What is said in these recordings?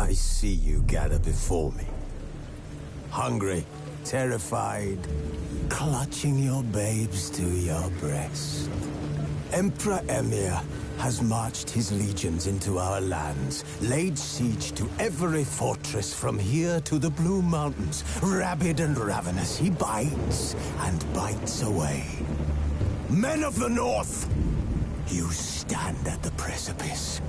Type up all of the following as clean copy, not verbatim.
I see you gather before me. Hungry, terrified, clutching your babes to your breast. Emperor Emhyr has marched his legions into our lands, laid siege to every fortress from here to the Blue Mountains. Rabid and ravenous, he bites and bites away. Men of the North, you stand at the precipice.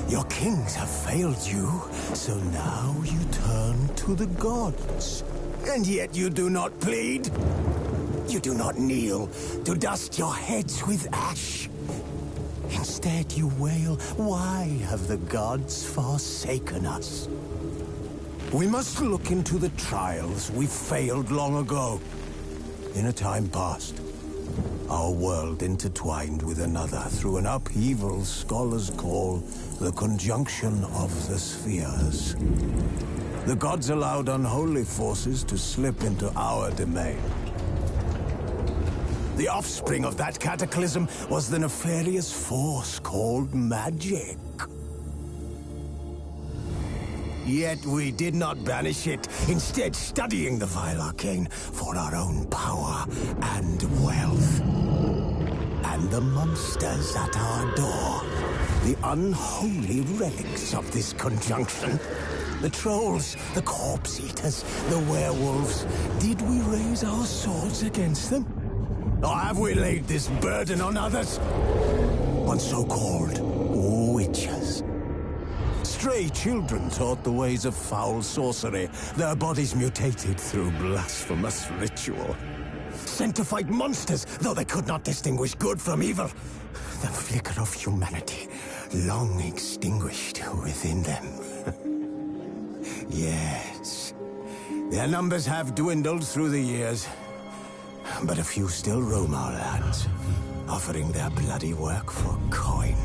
Your kings have failed you, so now you turn to the gods. And yet you do not plead. You do not kneel to dust your heads with ash. Instead you wail, why have the gods forsaken us? We must look into the trials we failed long ago. In a time past, our world intertwined with another through an upheaval scholars call the conjunction of the spheres. The gods allowed unholy forces to slip into our domain. The offspring of that cataclysm was the nefarious force called magic. Yet we did not banish it, instead studying the vile arcane for our own power and wealth. And the monsters at our door, the unholy relics of this conjunction. The trolls, the corpse-eaters, the werewolves. Did we raise our swords against them? Or have we laid this burden on others? On so-called witches. Stray children taught the ways of foul sorcery, their bodies mutated through blasphemous ritual. Sent to fight monsters, though they could not distinguish good from evil. The flicker of humanity, long extinguished within them. Yes, their numbers have dwindled through the years, but a few still roam our lands, offering their bloody work for coin.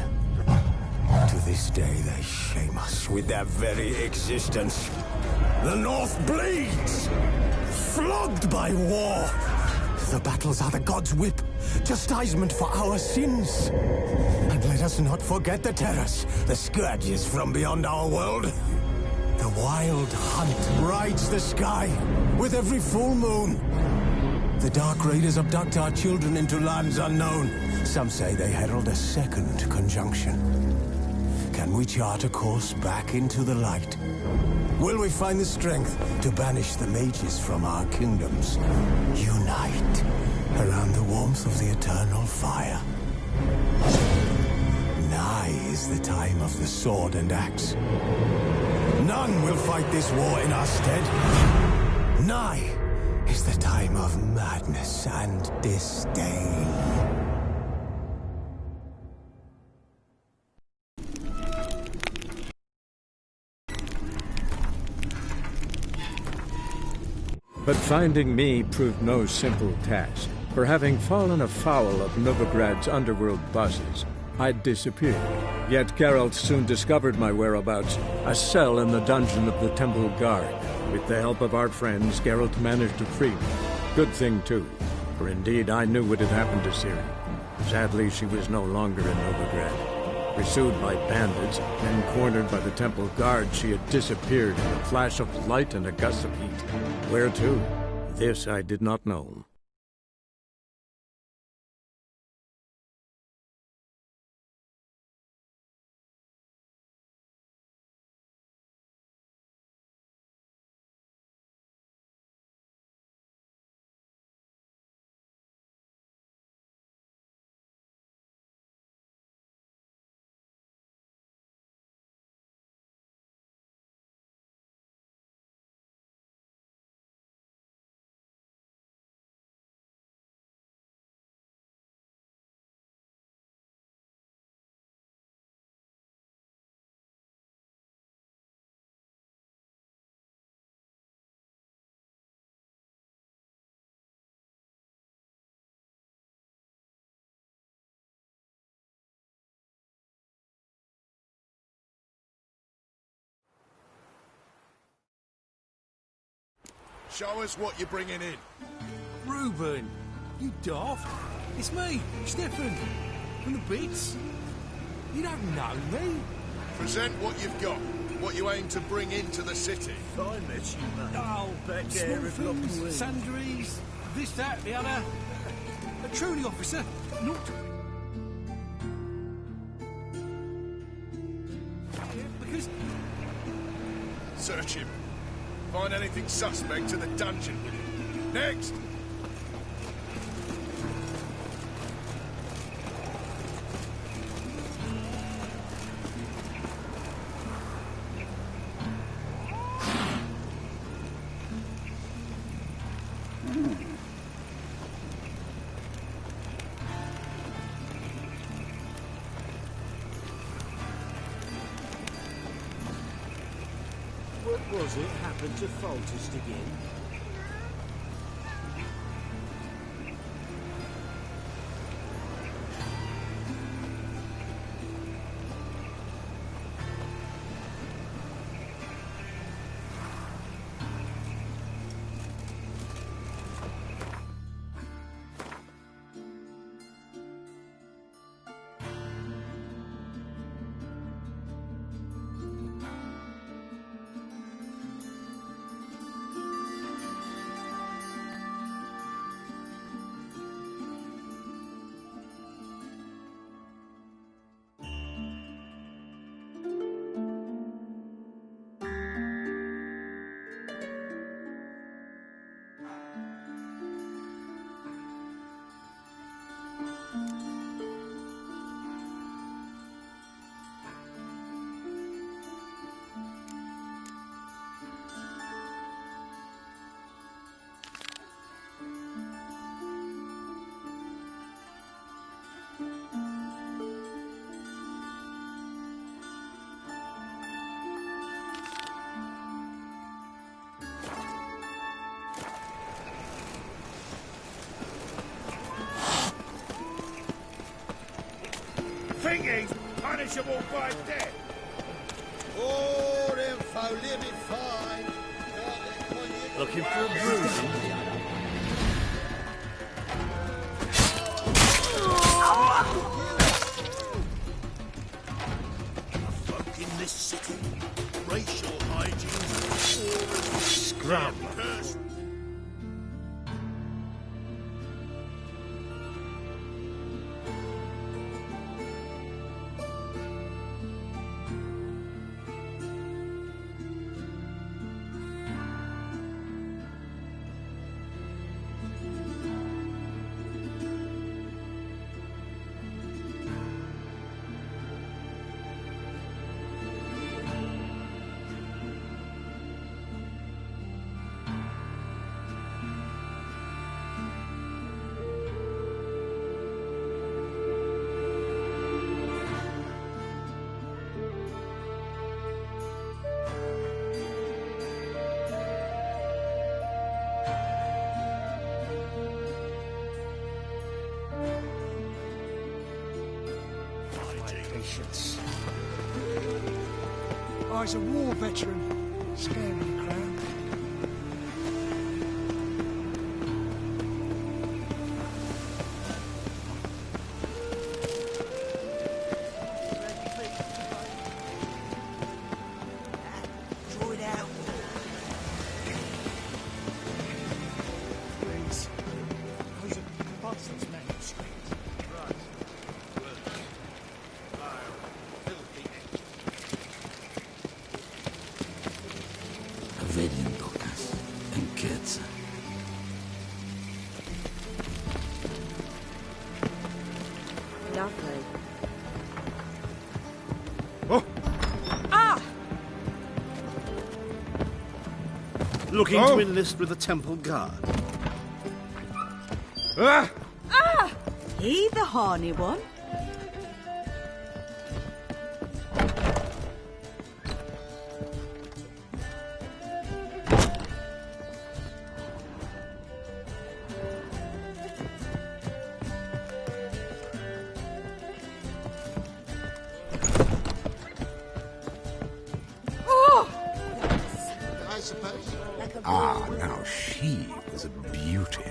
To this day, they shame us with their very existence. The North bleeds, flogged by war. The battles are the gods' whip, chastisement for our sins. And let us not forget the terrors, the scourges from beyond our world. The wild hunt rides the sky with every full moon. The Dark Raiders abduct our children into lands unknown. Some say they herald a second conjunction. Can we chart a course back into the light? Will we find the strength to banish the mages from our kingdoms? Unite around the warmth of the eternal fire. Nigh is the time of the sword and axe. None will fight this war in our stead. Nigh is the time of madness and disdain. But finding me proved no simple task, for having fallen afoul of Novigrad's underworld bosses, I'd disappeared. Yet Geralt soon discovered my whereabouts, a cell in the dungeon of the Temple Guard. With the help of our friends, Geralt managed to free me. Good thing, too, for indeed I knew what had happened to Ciri. Sadly, she was no longer in Novigrad. Pursued by bandits, then cornered by the Temple Guard, she had disappeared in a flash of light and a gust of heat. Where to? This I did not know. Show us what you're bringing in. Reuben, you daft. It's me, Stefan, from the Bits. You don't know me. Present what you've got. what you aim to bring into the city? I met you, mate. Oh, Back small there at things, Lockwood. sundries, this, that, the other. Truly, officer, not... Because... Search him. Find anything suspect to the dungeon with him. Next! What was it happened to Foltest again? Thingy's punishable by death. Oh, them foul living fine. Looking for a bruising? Folk in this city, racial hygiene, Scrum. curse. Patience. I was a war veteran. Scary crowd. Draw it out. Please. Those are Bunson's manuscripts. Vediendokas en Ketsa. Lovely. Looking to enlist with the Temple Guard. He the horny one? I suppose. Ah, now she was a beauty.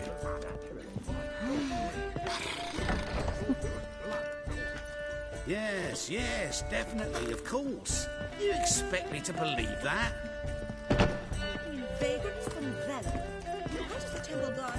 Yes, yes, definitely, of course. You expect me to believe that? You vagrants from Velen. How does the temple guard...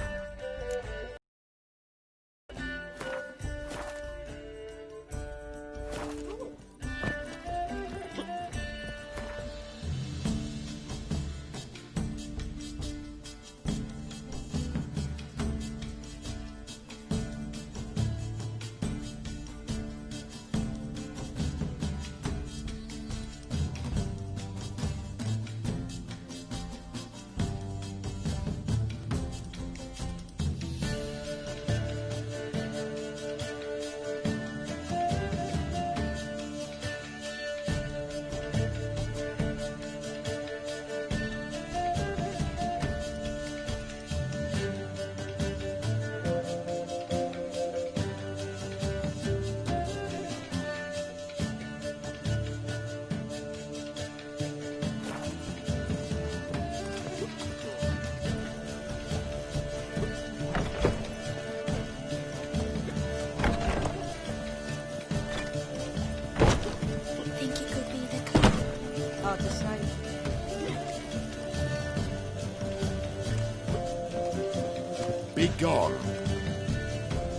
Be gone.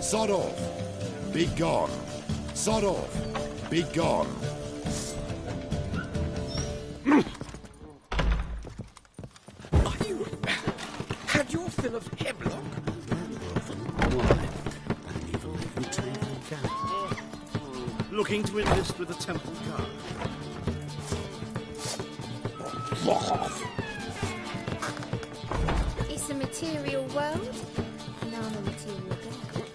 Sod off. Be gone. Sod off. Be gone. Are you... had your fill of hemlock? Looking to enlist with the temple guard. It's a material world, and I'm a material girl.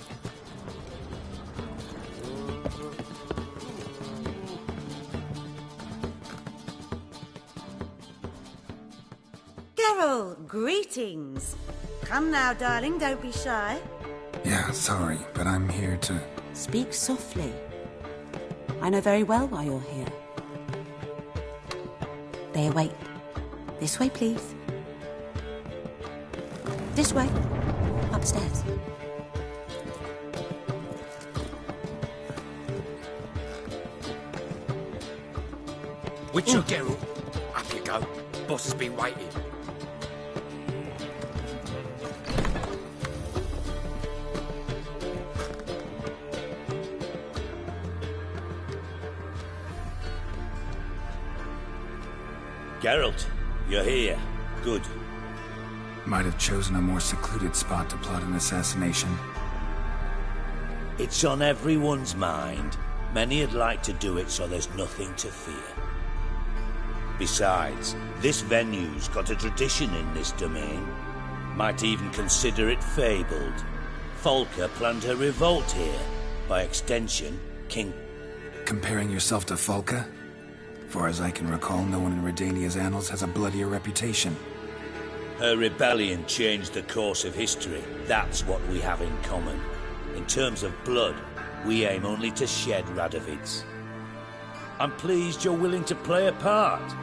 Geralt, greetings. Come now, darling, don't be shy. Yeah, sorry, but I'm here to... Speak softly. I know very well why you're here. They await. This way, please. This way. Upstairs. Witcher Geralt, up you go. Boss has been waiting. Geralt, you're here. Good. Might have chosen a more secluded spot to plot an assassination. It's on everyone's mind. Many would like to do it so there's nothing to fear. Besides, this venue's got a tradition in this domain. Might even consider it fabled. Folka planned her revolt here. By extension, King... Comparing yourself to Folka? Far as I can recall, no one in Redania's annals has a bloodier reputation. Her rebellion changed the course of history. That's what we have in common. In terms of blood, we aim only to shed Radovid's. I'm pleased you're willing to play a part.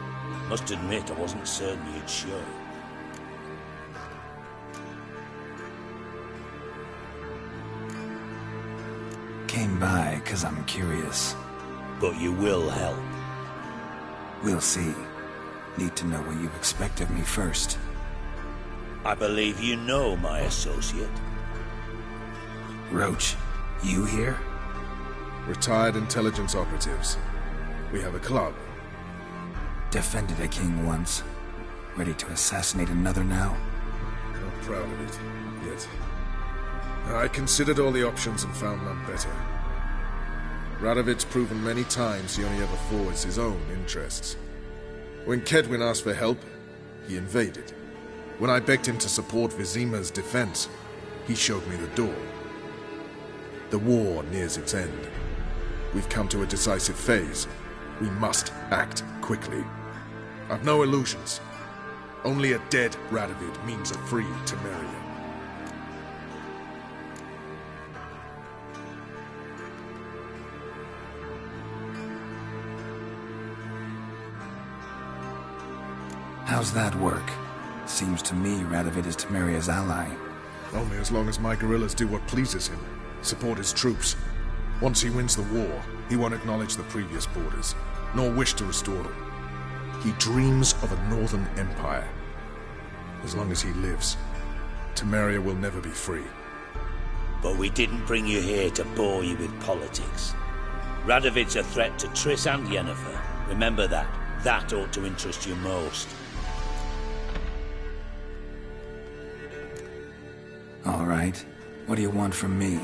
Must admit, I wasn't certain you'd show. Came by 'cause I'm curious. But you will help. We'll see. Need to know what you expect of me first. I believe you know my associate. Roach, you here? Retired intelligence operatives. We have a club. Defended a king once. Ready to assassinate another now? Not proud of it, yet. I considered all the options and found none better. Radovid's proven many times he only ever forwards his own interests. When Kedwin asked for help, he invaded. When I begged him to support Vizima's defense, he showed me the door. The war nears its end. We've come to a decisive phase. We must act quickly. I've no illusions. Only a dead Radovid means a free Temeria. How's that work? Seems to me Radovid is Temeria's ally. Only as long as my guerrillas do what pleases him. Support his troops. Once he wins the war, he won't acknowledge the previous borders, nor wish to restore them. He dreams of a northern empire. As long as he lives, Temeria will never be free. But we didn't bring you here to bore you with politics. Radovid's a threat to Triss and Yennefer. Remember that. That ought to interest you most. All right. What do you want from me?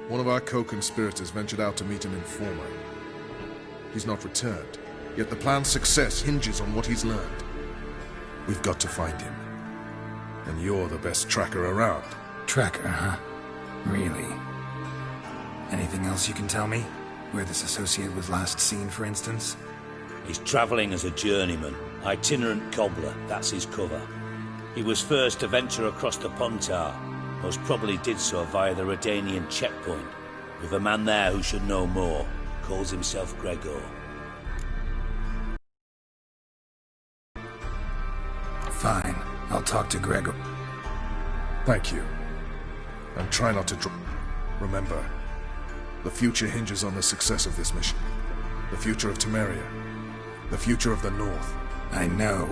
One of our co-conspirators ventured out to meet him in Forma. He's not returned, yet the plan's success hinges on what he's learned. We've got to find him. And you're the best tracker around. Tracker, huh? Really? Anything else you can tell me? Where this associate was last seen, for instance? He's travelling as a journeyman. Itinerant cobbler, that's his cover. He was first to venture across the Pontar. Most probably did so via the Redanian checkpoint, with a man there who should know more. Calls himself Gregor. Fine. I'll talk to Gregor. Thank you. And try not to remember, the future hinges on the success of this mission. The future of Temeria. The future of the North. I know.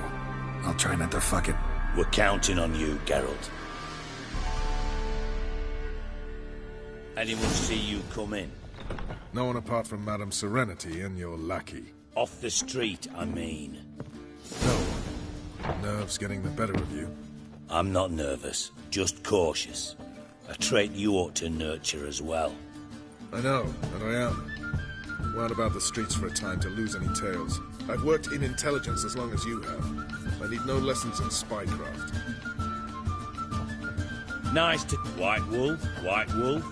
I'll try not to fuck it. We're counting on you, Geralt. Anyone see you come in? No one apart from Madame Serenity and your lackey. Off the street, I mean. No. Nerves getting the better of you. I'm not nervous, just cautious. A trait you ought to nurture as well. I know, and I am. Wound about the streets for a time to lose any tales. I've worked in intelligence as long as you have. I need no lessons in spycraft. Nice to... White Wolf, White Wolf.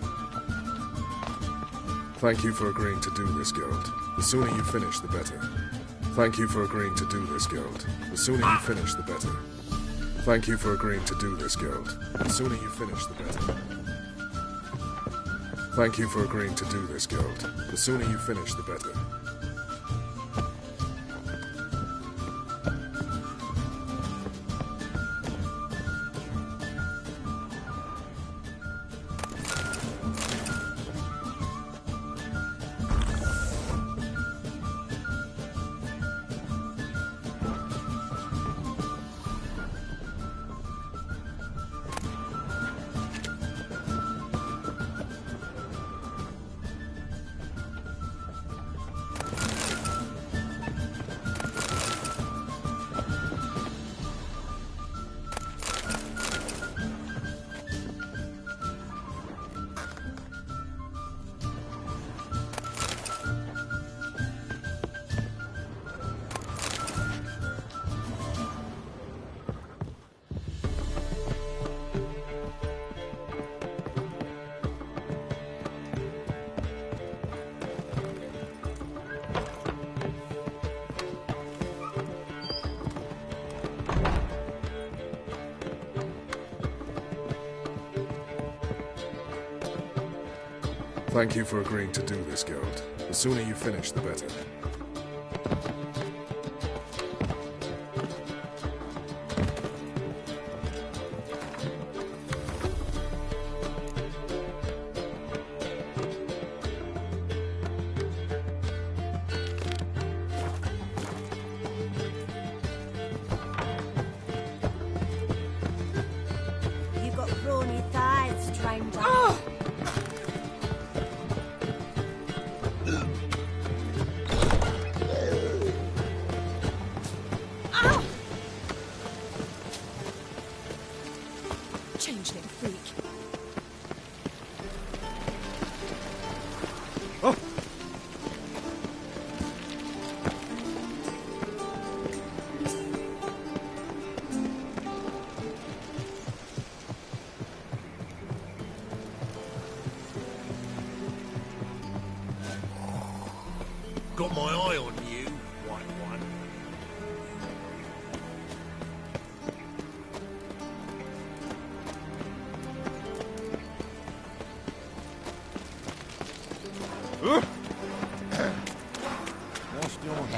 Thank you for agreeing to do this, Geralt. The sooner you finish, the better. Thank you for agreeing to do this, Geralt. The sooner you finish, the better. Thank you for agreeing to do this, Geralt. The sooner you finish, the better. Thank you for agreeing to do this, Geralt. The sooner you finish, the better. Thank you for agreeing to do this, Geralt. The sooner you finish, the better. You got brawny thighs, stranger. Changeling freak. Got my eye on you, white one. What's going on?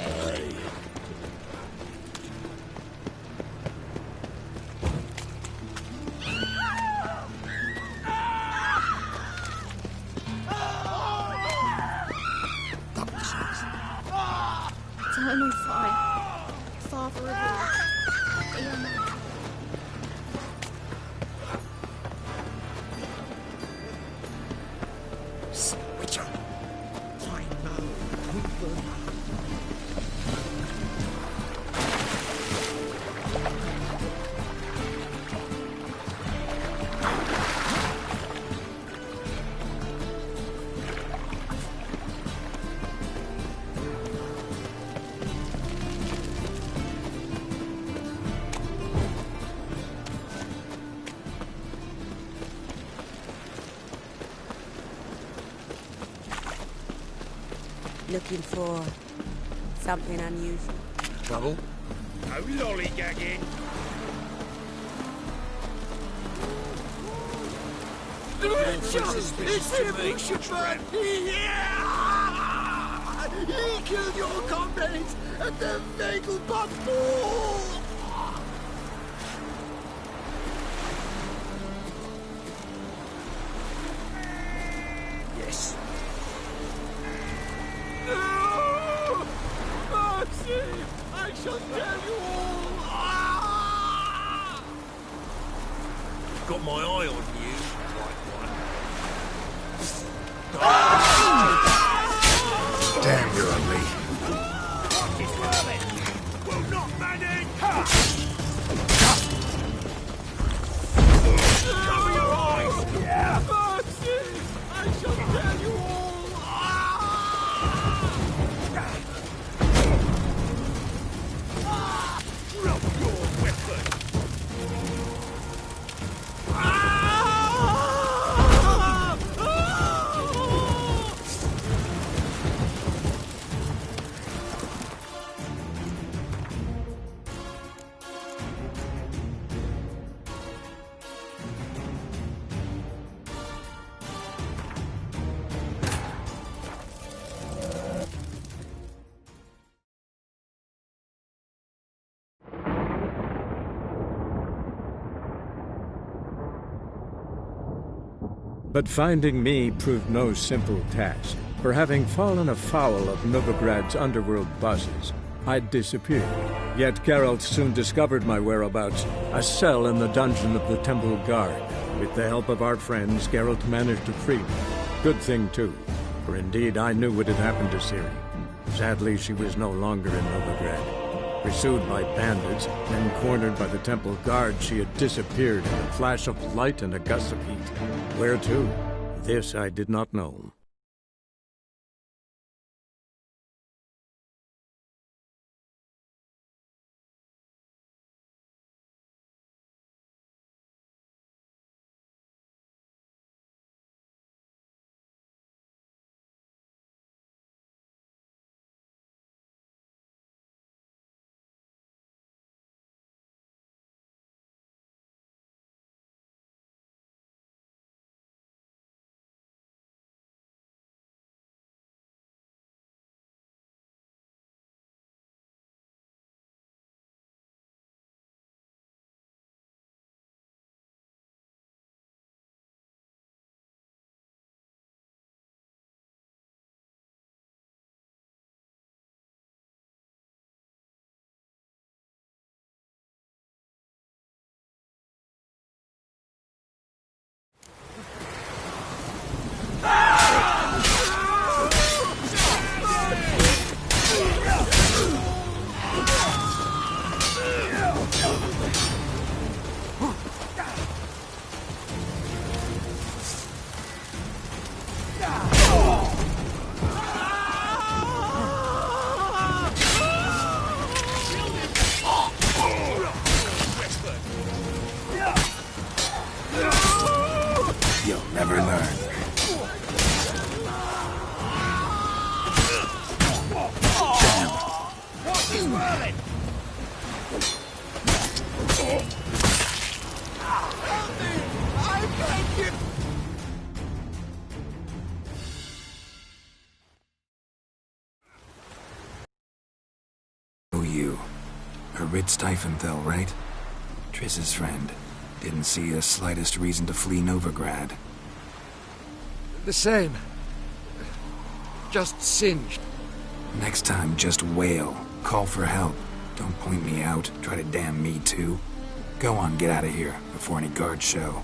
half a review. Witcher, I know Woodburn. Looking for something unusual? Trouble? No lollygagging. It's him, Bishopman! Yeah! He killed your comrades at the Vegelbud Ball! Yes. No! Mercy! I shall tell you all! Ah! Got my eye on you, Damn, you're ugly. Well, not Manning! Cover your eyes! Yeah! Mercy! I shall tell you all! Drop your weapon! But finding me proved no simple task, for having fallen afoul of Novigrad's underworld bosses, I'd disappeared. Yet Geralt soon discovered my whereabouts, a cell in the dungeon of the Temple Guard. With the help of our friends, Geralt managed to free me. Good thing, too, for indeed I knew what had happened to Ciri. Sadly, she was no longer in Novigrad. Pursued by bandits, then cornered by the Temple Guard, she had disappeared in a flash of light and a gust of heat. Where to? This I did not know. You'll never learn. What's his whirling? I beg you! Oh, you. Ritz Tiefenthal, right? Triss's friend. Didn't see the slightest reason to flee Novigrad. The same. Just singed. Next time, just wail. Call for help. Don't point me out. Try to damn me too. Go on, get out of here before any guards show.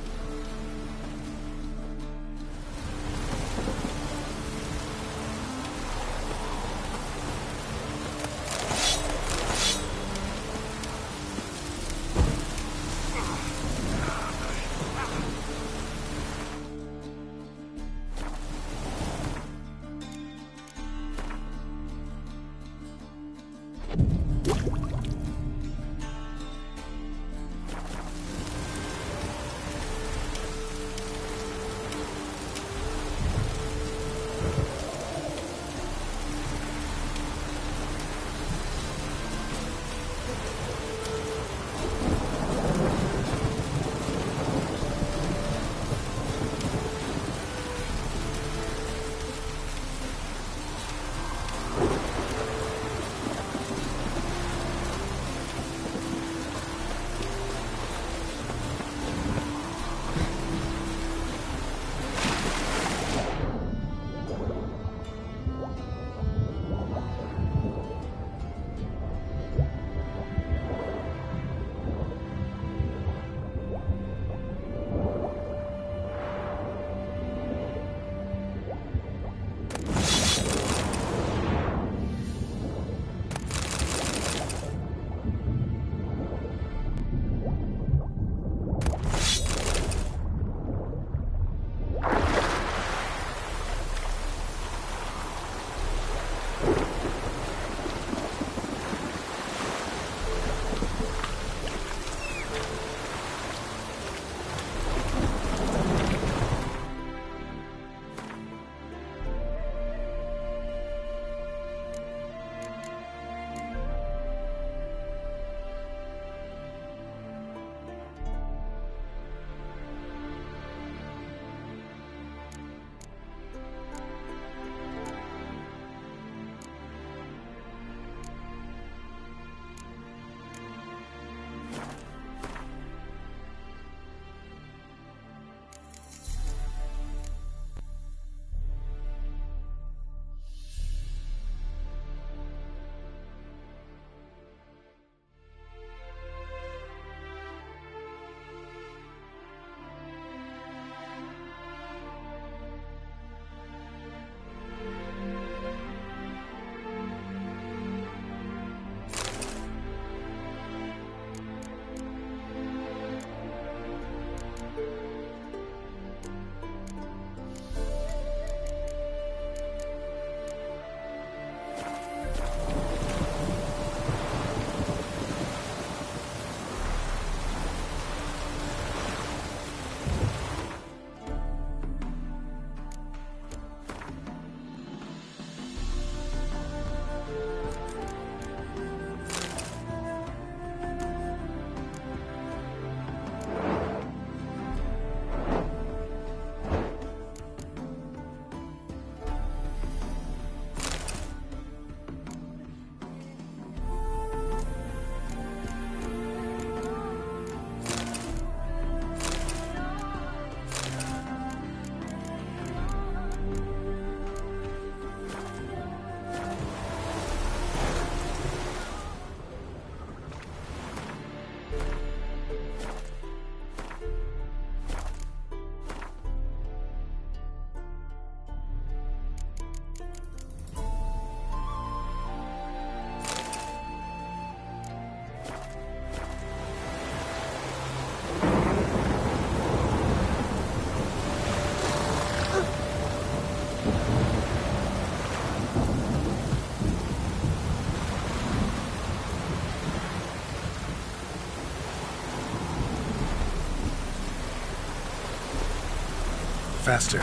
Faster.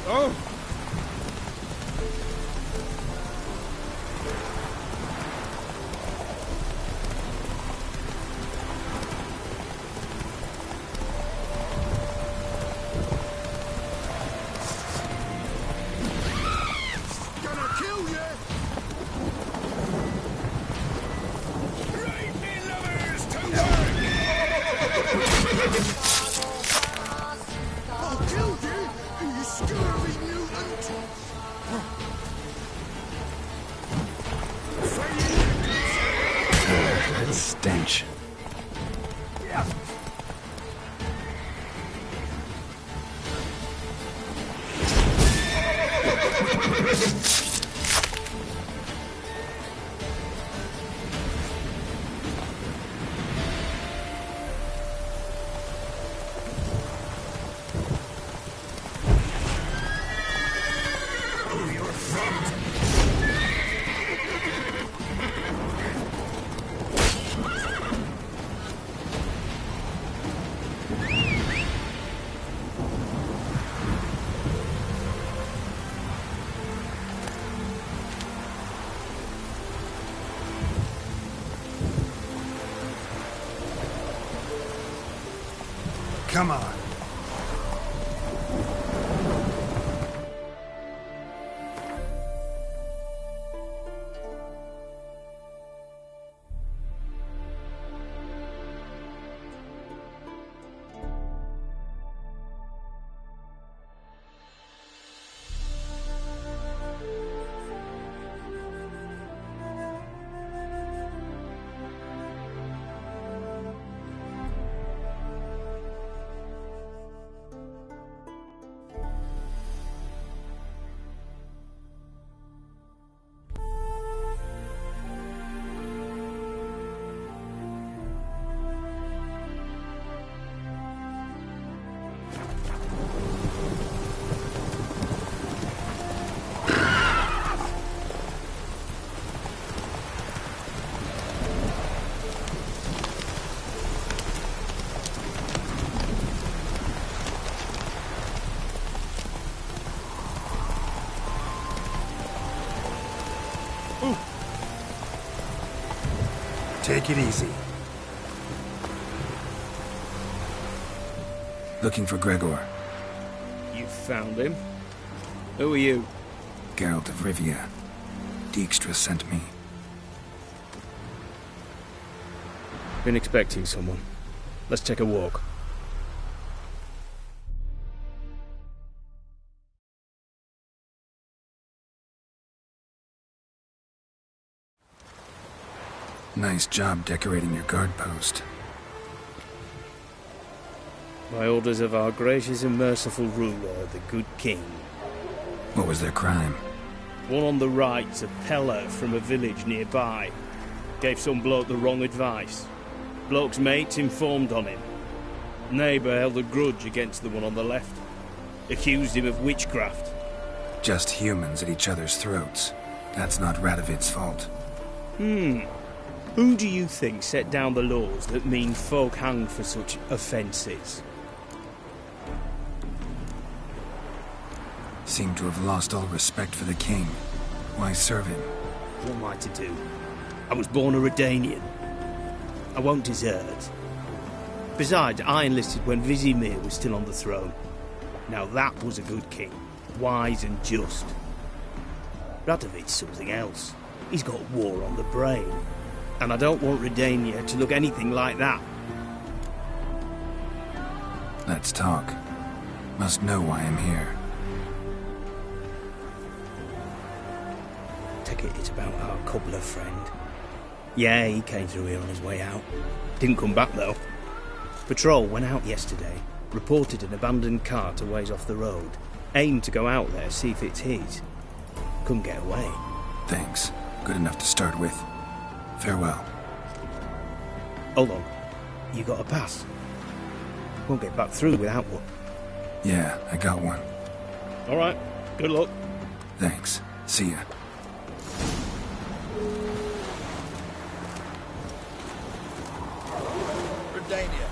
Oh! Gonna kill you! I'll kill you, you scurvy French. Come on. Take it easy. Looking for Gregor. You found him? Who are you? Geralt of Rivia. Dijkstra sent me. Been expecting someone. Let's take a walk. Nice job decorating your guard post. By orders of our gracious and merciful ruler, the good king. What was their crime? One on the right's a peller from a village nearby. Gave some bloke the wrong advice. Bloke's mates informed on him. Neighbour held a grudge against the one on the left. Accused him of witchcraft. Just humans at each other's throats. That's not Radovid's fault. Who do you think set down the laws that mean folk hanged for such offences? Seem to have lost all respect for the king. Why serve him? What am I to do? I was born a Redanian. I won't desert. Besides, I enlisted when Vizimir was still on the throne. Now that was a good king. Wise and just. Radovid's something else. He's got war on the brain. And I don't want Redania to look anything like that. Let's talk. Must know why I'm here. Take it it's about our cobbler friend. Yeah, he came through here on his way out. Didn't come back, though. Patrol went out yesterday, reported an abandoned cart a ways off the road. Aimed to go out there, see if it's his. Couldn't get away. Thanks. Good enough to start with. Farewell. Hold on. You got a pass? Won't get back through without one. Yeah, I got one. All right. Good luck. Thanks. See ya. Redania.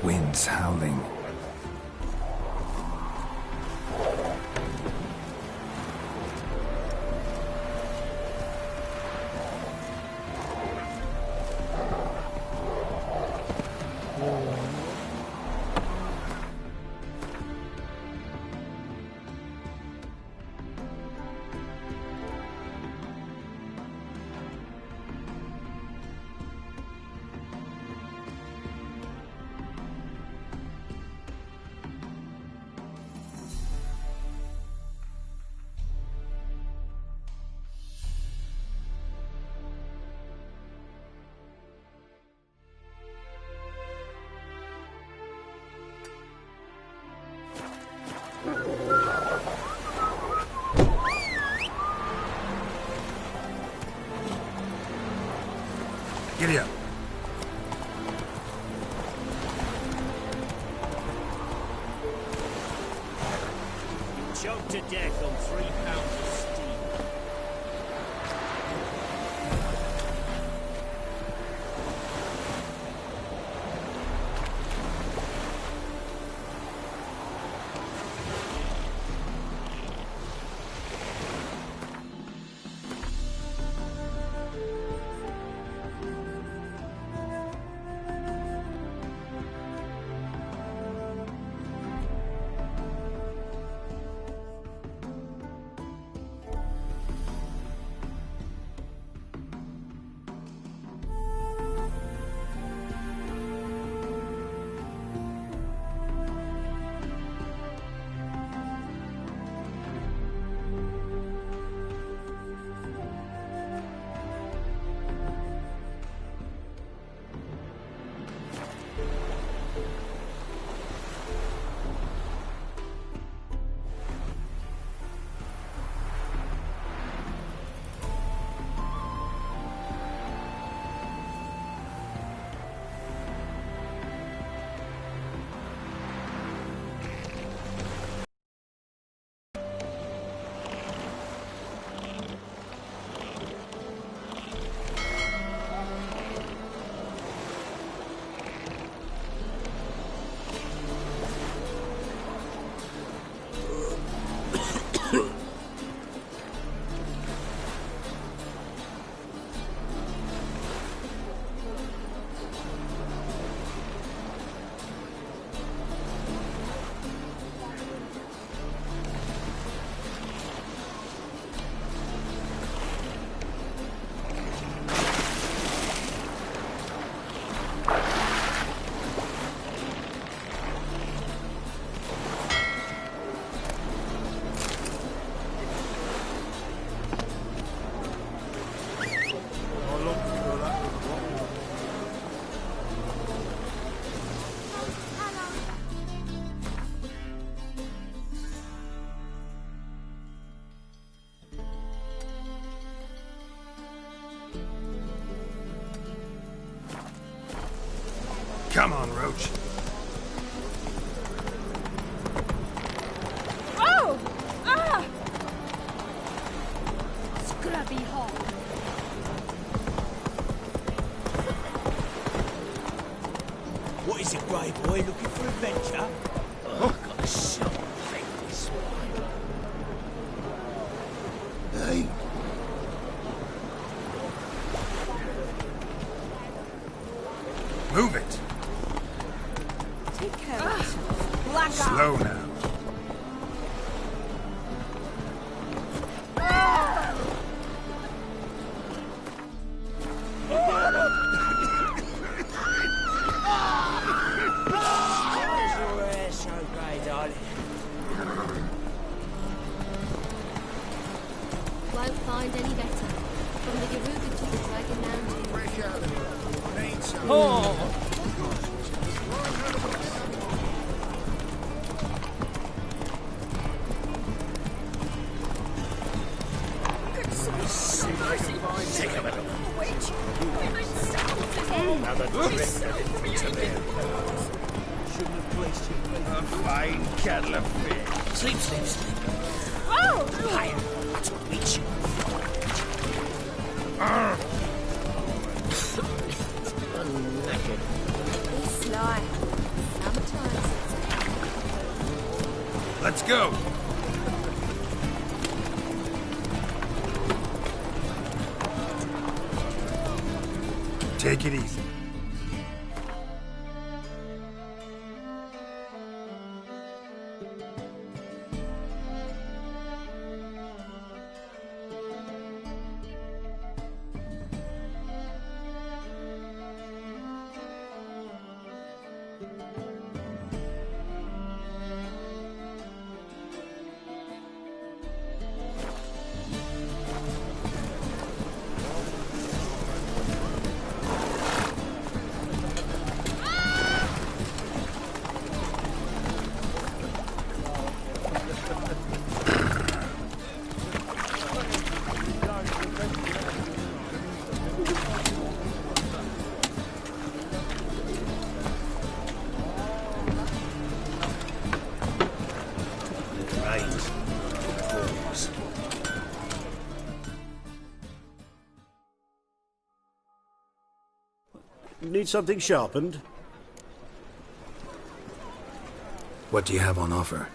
Winds howling. Giddy up. Choked to death on 3 pounds of steam. Come on, Roach. Oh! Ah! Scrubby hole. What is it, Grey Boy? Looking for adventure? Oh, I've got a shot thing this way. Hey. Move it. Take care of yourself. Black Slow now. Won't find any better. From the Yaruga to the Dragon Mountain. Fresh out of here. Ain't so. Oh! Take a minute. Another trip to there. Shouldn't have placed you. A fine kettle of fish. Sleep, sleep, sleep. Oh! Higher. That's what beats you. Be sly. Sometimes Let's go. Take it easy. Need something sharpened? What do you have on offer?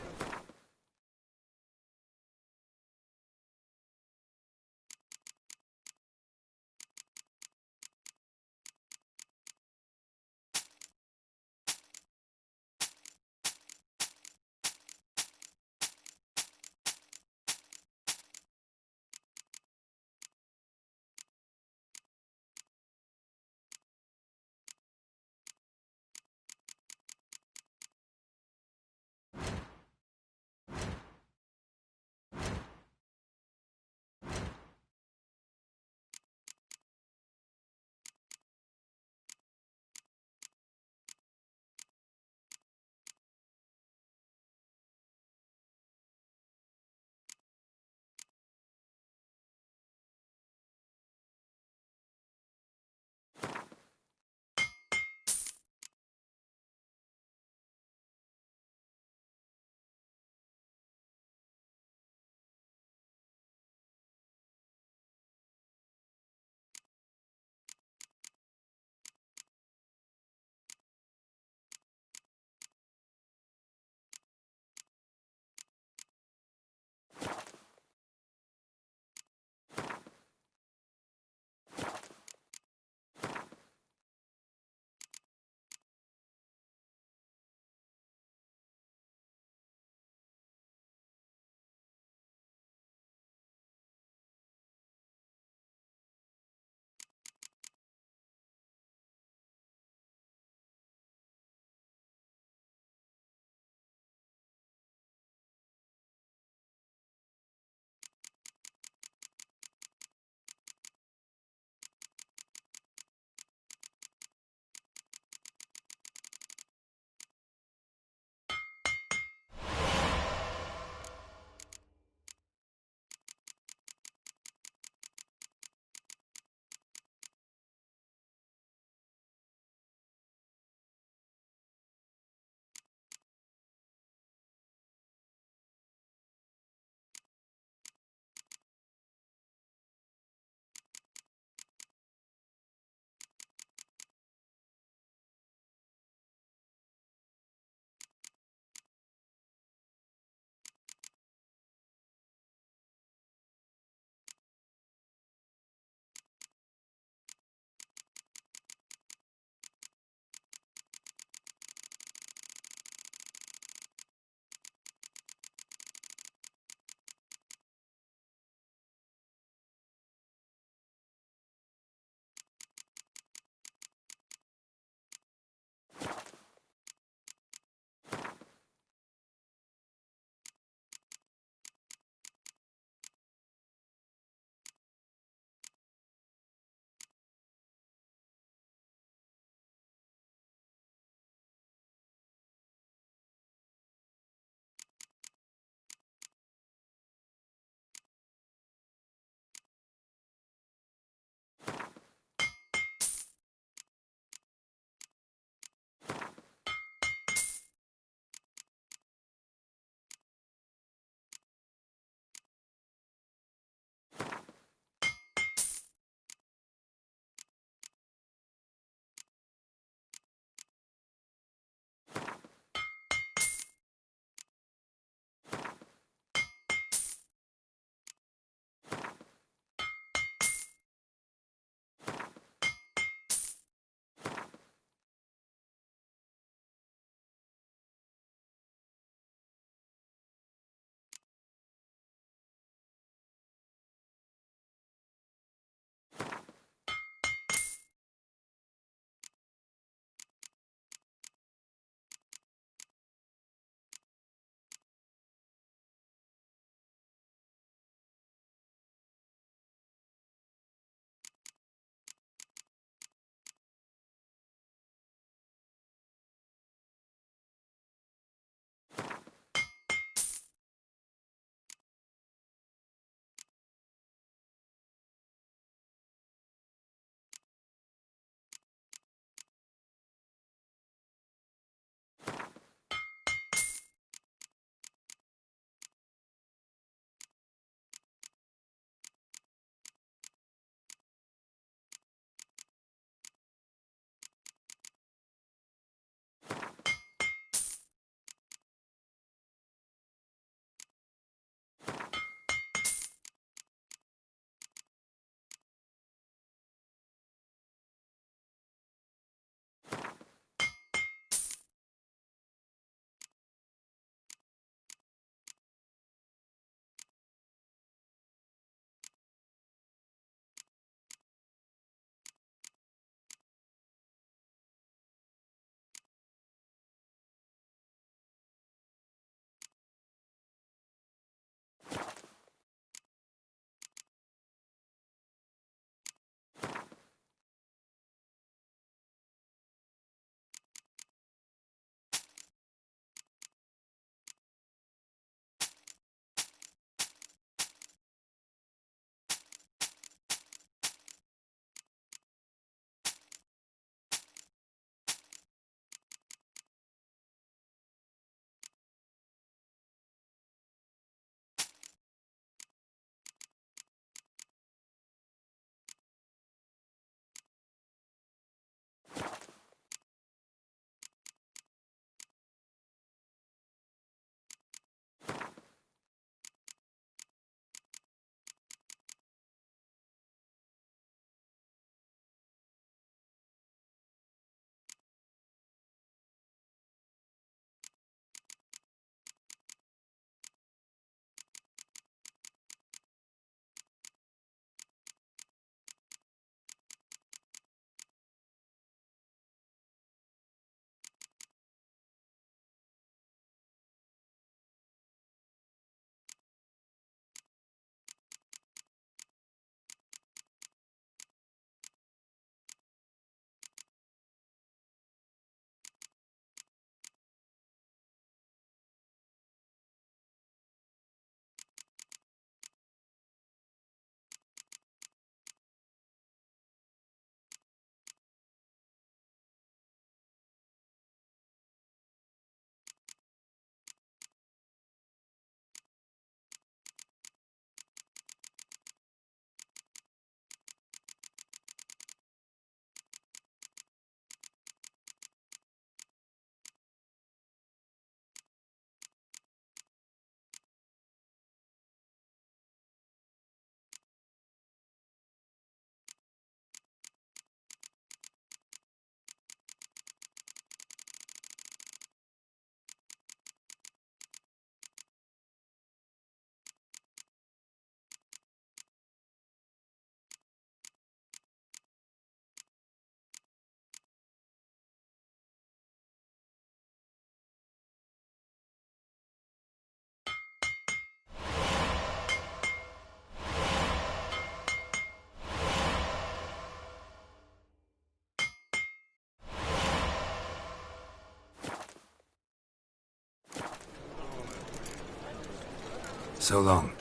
So long.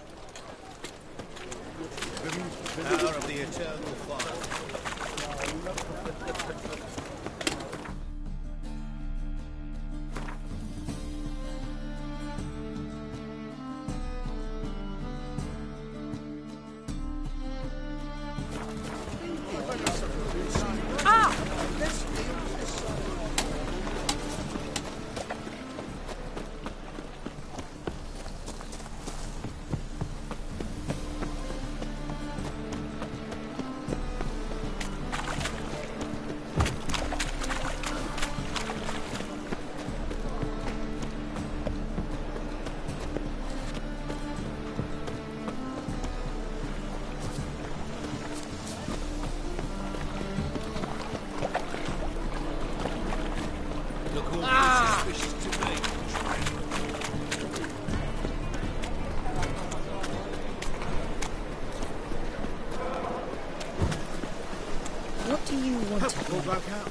Power of the eternal fire. What do you want to Pull back out.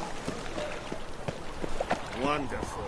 Wonderful.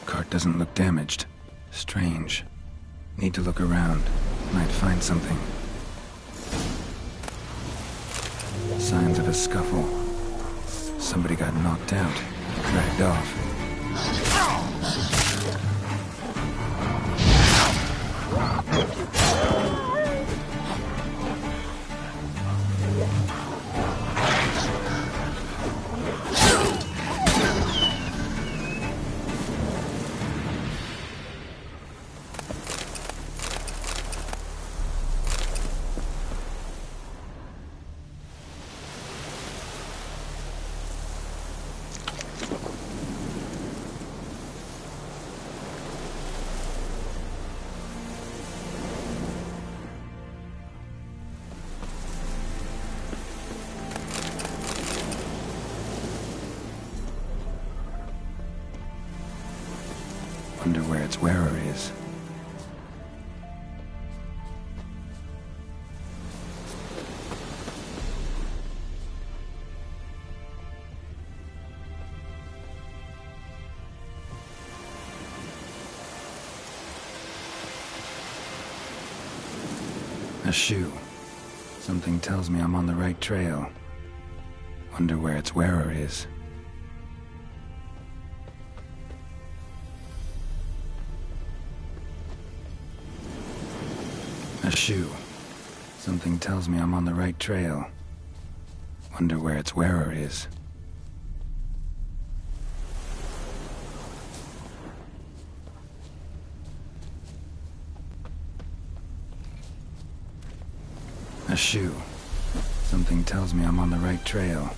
Cart doesn't look damaged. Strange. Need to look around. Might find something. Signs of a scuffle. Somebody got knocked out, dragged off. Wonder where its wearer is. A shoe. Something tells me I'm on the right trail. Wonder where its wearer is. A shoe. Something tells me I'm on the right trail. Wonder where its wearer is. A shoe. Something tells me I'm on the right trail.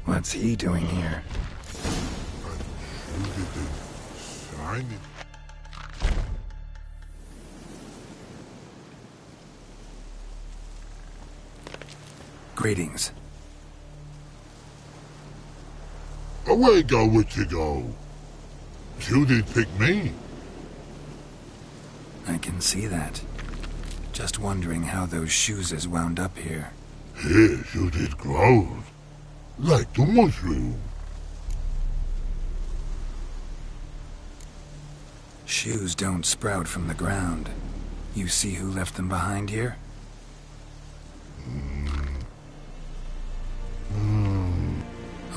What's he doing here? Greetings. Away go with you go. You did pick me. I can see that. Just wondering how those shoes has wound up here. Here you did grow. Like the mushroom. Shoes don't sprout from the ground. You see who left them behind here?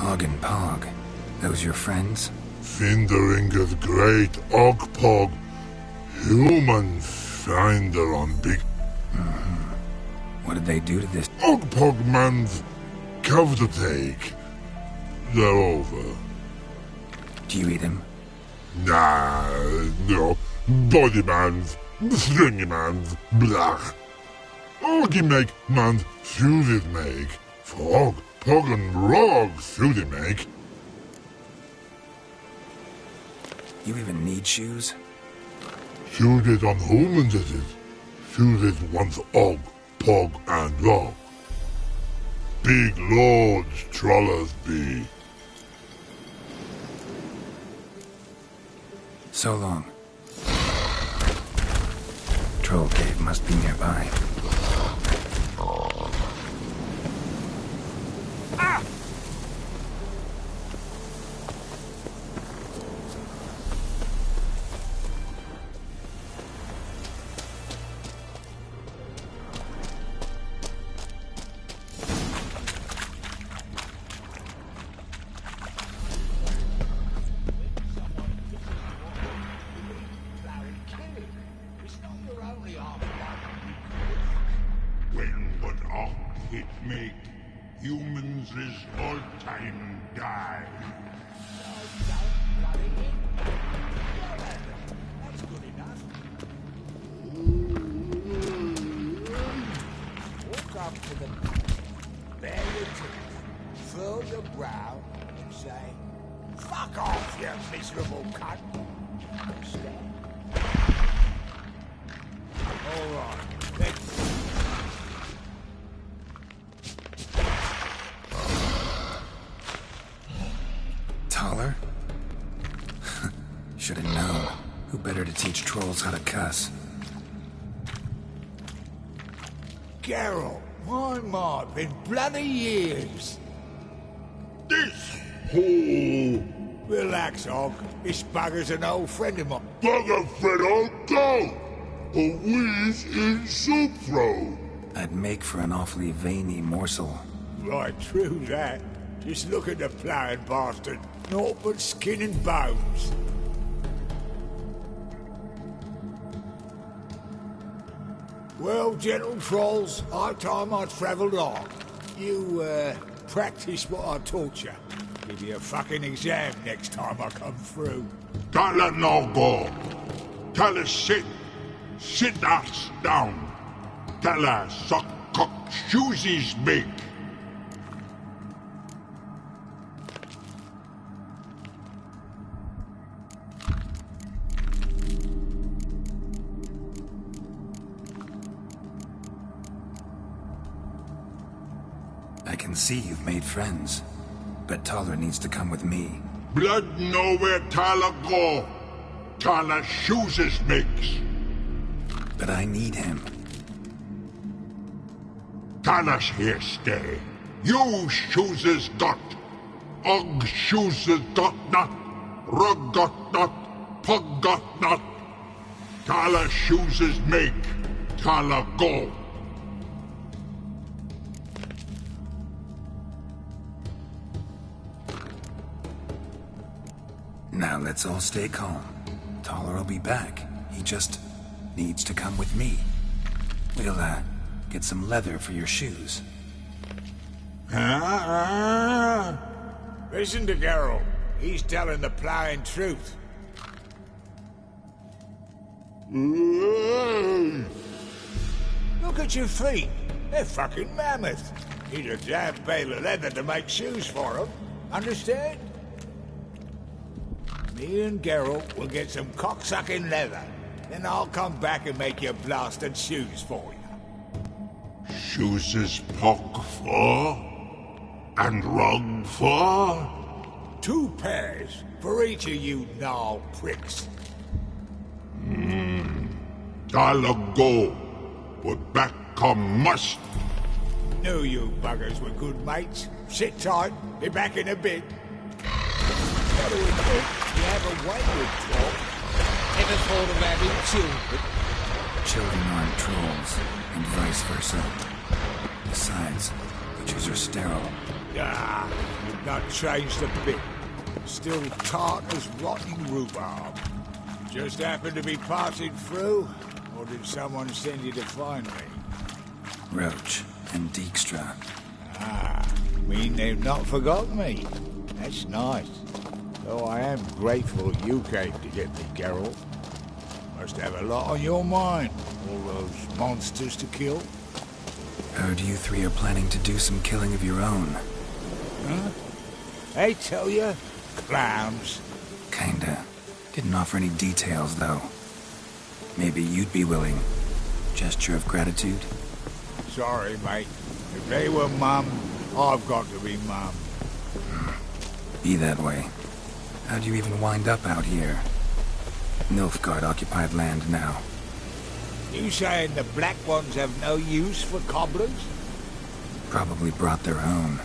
Og and Pog. Those your friends? Finderinger's great Ogpog. Humans finder on big... What did they do to this? Ogpog man's cover to take. They're over. Do you eat them? Nah, no. Body man's, stringy man's, blach. Oggy make man's shoes make. Frog, Pog and Rog shoes make. You even need shoes? Shoes on humans it is. Shoes once Og, Pog and Rog. Big lords trollers be. So long. Troll cave must be nearby. Ah! When but Og it make, humans is all time die. That's good enough. Walk up to them, bare your teeth, furl your brow, and say, "Fuck off, you miserable cunt." Understand? All right, let's... Taller? Should have known. Who better to teach trolls how to cuss? Geralt, my, been bloody years. This hole. Relax, Og. This bugger's an old friend of mine. Bugger friend I'll go. A wheeze in soup throw. I'd make for an awfully veiny morsel. Right, true that. Just look at the ploughing bastard. Naught but skin and bones. Well, gentle trolls, high time I travelled on. You, practice what I taught you. Give you a fucking exam next time I come through. Don't let no go. Tell her sit. Sit ass down. Tell her suck cock shoesies big. I can see you've made friends, but Taller needs to come with me. Blood know where Taller go. Taller chooses makes. But I need him. Taller's here stay. You chooses got. Og chooses got not. Rug got not. Pug got not. Taller chooses make. Taller go. Now let's all stay calm. Taller will be back. He just needs to come with me. We'll, get some leather for your shoes. Listen to Geralt. He's telling the plowing truth. Look at your feet. They're fucking mammoth. Need a damn bale of leather to make shoes for them. Understand? Me and Geralt will get some cocksucking leather. Then I'll come back and make your blasted shoes for you. Shoes is pock for? And rug for? 2 pairs for each of you gnarled pricks. Taller go. But back come must. Knew you buggers were good mates. Sit tight. Be back in a bit. Gotta admit, you have a way with talk. Never thought of having children. Children aren't trolls, and vice versa. Besides, witches are sterile. Ah, you've not changed a bit. Still tart as rotting rhubarb. Just happened to be passing through, or did someone send you to find me? Roach and Dijkstra. Ah, mean they've not forgotten me. That's nice. Though I am grateful you came to get me, Geralt. Must have a lot on your mind, all those monsters to kill. Heard you 3 are planning to do some killing of your own. Huh? I tell you, clowns. Kinda. Didn't offer any details, though. Maybe you'd be willing. Gesture of gratitude? Sorry, mate. If they were mum, I've got to be mum. Be that way. How'd you even wind up out here? Nilfgaard-occupied land now. You saying the Black Ones have no use for cobblers? Probably brought their own.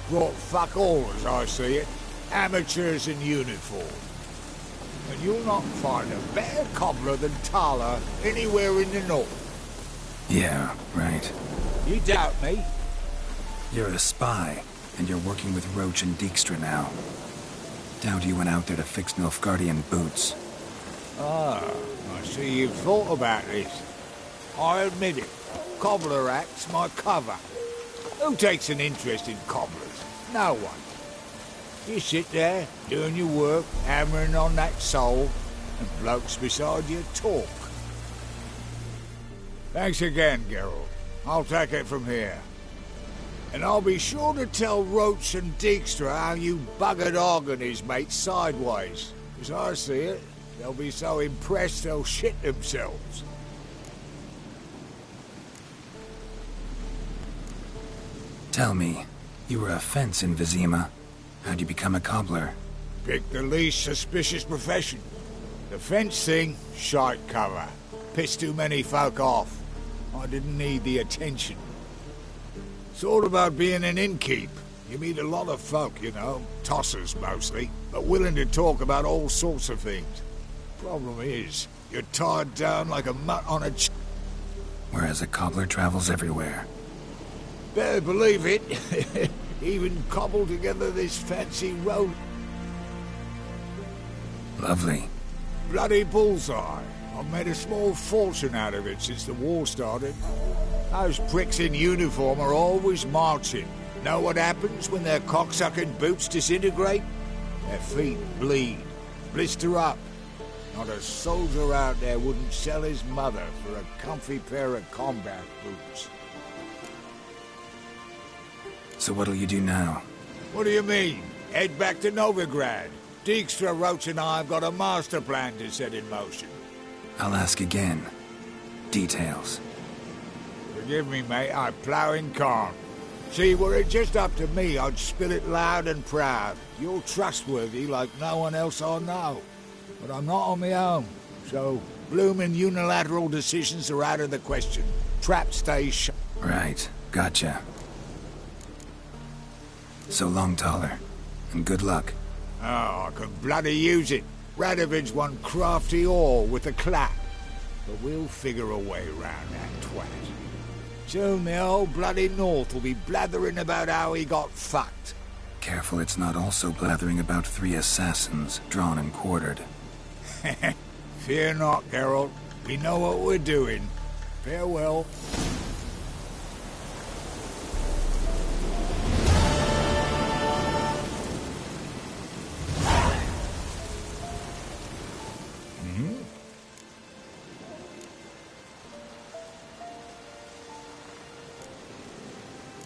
Brought fuck all, as I see it. Amateurs in uniform. And you'll not find a better cobbler than Taller anywhere in the north. Yeah, right. You doubt me? You're a spy, and you're working with Roach and Dijkstra now. Doubt you went out there to fix Nilfgaardian boots. Ah, I see you've thought about this. I admit it. Cobbler act's my cover. Who takes an interest in cobblers? No one. You sit there, doing your work, hammering on that sole, and blokes beside you talk. Thanks again, Geralt. I'll take it from here. And I'll be sure to tell Roach and Dijkstra how you buggered Og and his mates sideways. As I see it, they'll be so impressed they'll shit themselves. Tell me, you were a fence in Vizima. How'd you become a cobbler? Pick the least suspicious profession. The fence thing, shite cover. Pissed too many folk off. I didn't need the attention. It's all about being an innkeep. You meet a lot of folk, you know, tossers mostly, but willing to talk about all sorts of things. Problem is, you're tied down like a mutt on a Whereas a cobbler travels everywhere. Better believe it. Even cobbled together this fancy road. Lovely. Bloody bullseye. I've made a small fortune out of it since the war started. Those pricks in uniform are always marching. Know what happens when their cocksucking boots disintegrate? Their feet bleed, blister up. Not a soldier out there wouldn't sell his mother for a comfy pair of combat boots. So what'll you do now? What do you mean? Head back to Novigrad. Dijkstra, Roach and I have got a master plan to set in motion. I'll ask again. Details. Forgive me, mate. I plough in calm. See, were it just up to me, I'd spill it loud and proud. You're trustworthy like no one else I know. But I'm not on my own, so bloomin' unilateral decisions are out of the question. Trap stays shut. Right, gotcha. So long, Taller, and good luck. Oh, I could bloody use it. Radovid's one crafty ore with a clap. But we'll figure a way round that twat. Soon the whole bloody North will be blathering about how he got fucked. Careful it's not also blathering about 3 assassins, drawn and quartered. Fear not, Geralt. We know what we're doing. Farewell.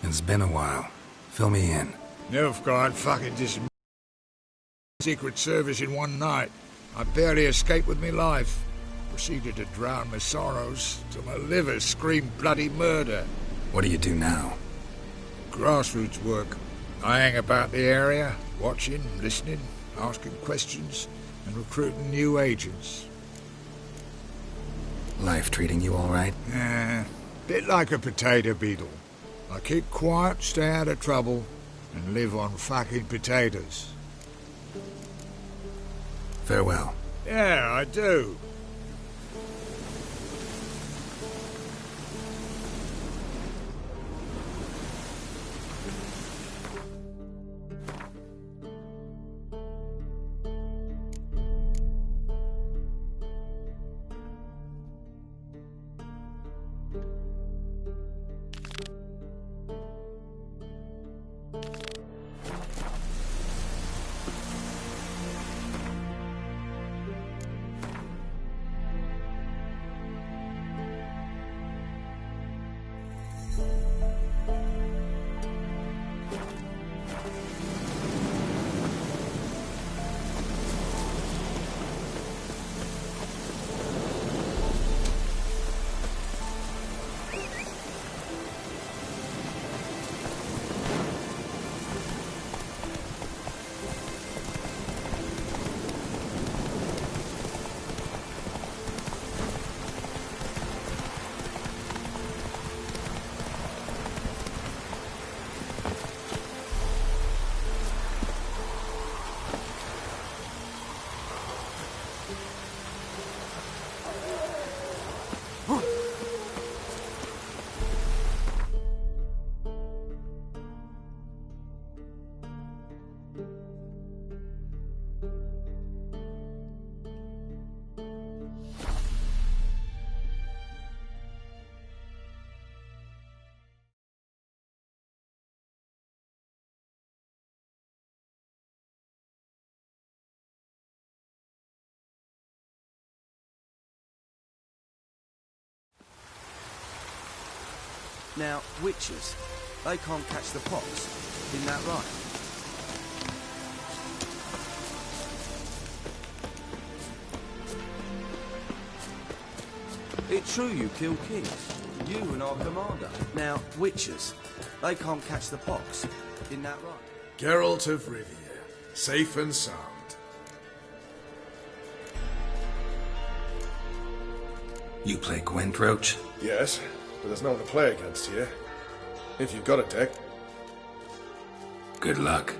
It's been a while. Fill me in. Nilfgaard fucking just Secret Service in one night. I barely escaped with my life. Proceeded to drown my sorrows till my liver screamed bloody murder. What do you do now? Grassroots work. I hang about the area, watching, listening, asking questions, and recruiting new agents. Life treating you all right? Bit like a potato beetle. I keep quiet, stay out of trouble, and live on fucking potatoes. Farewell. Yeah, I do. Now, witches, they can't catch the pox. Isn't that right? It's true you kill kings. You and our commander. Now, witches, they can't catch the pox. Isn't that right? Geralt of Rivia, safe and sound. You play Gwent, Roach? Yes, but there's no one to play against here. If you've got a deck. Good luck.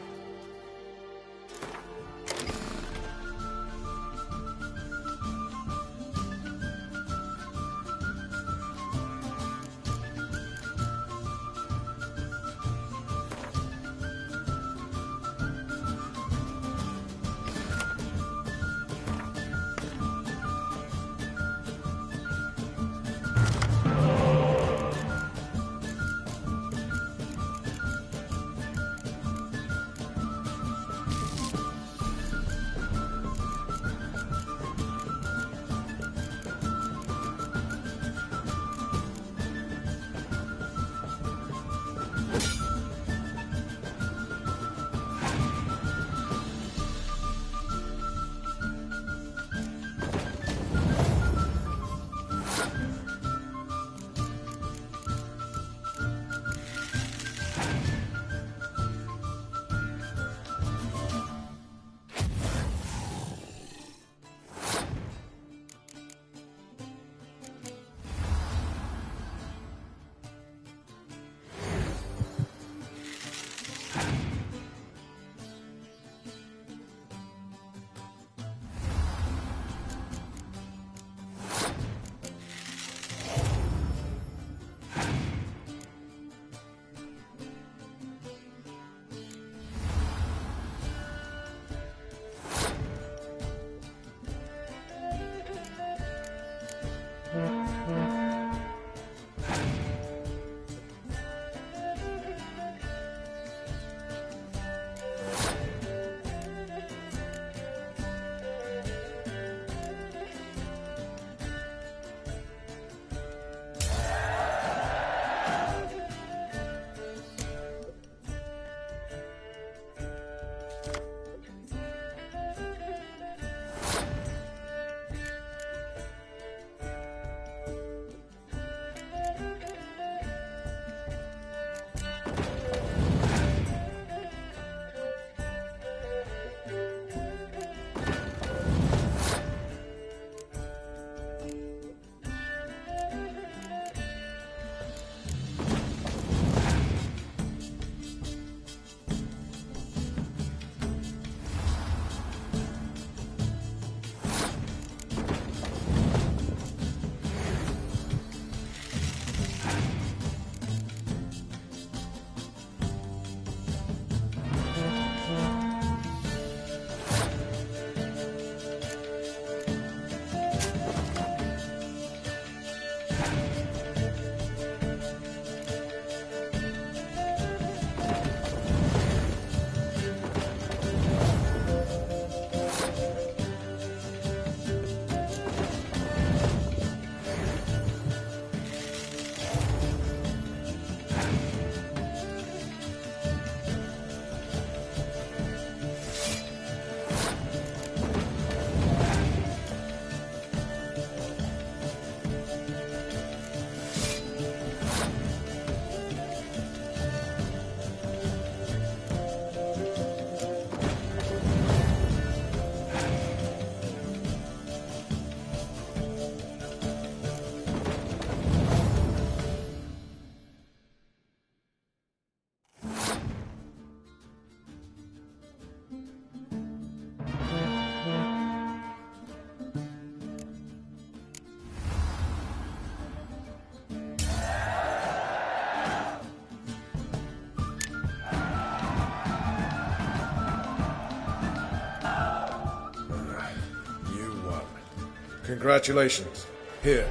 Congratulations. Here.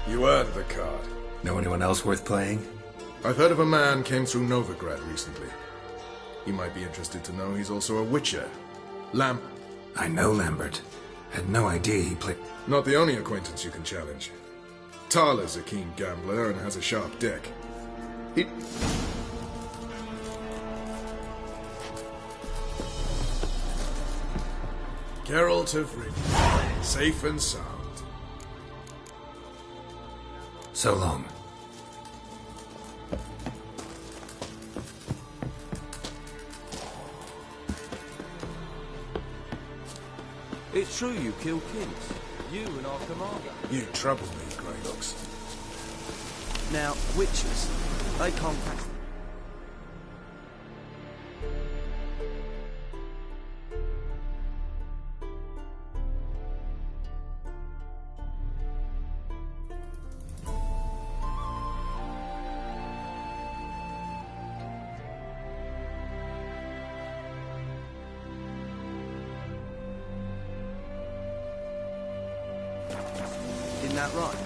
You earned the card. Know anyone else worth playing? I've heard of a man came through Novigrad recently. You might be interested to know he's also a witcher. I know Lambert. Had no idea he played... Not the only acquaintance you can challenge. Thaler's a keen gambler and has a sharp deck. He... Geralt of Rivia. Safe and sound. So long. It's true you killed kings. You and our commander. You trouble me, Greylocks. Now, witches, they can't catch them. Isn't that right?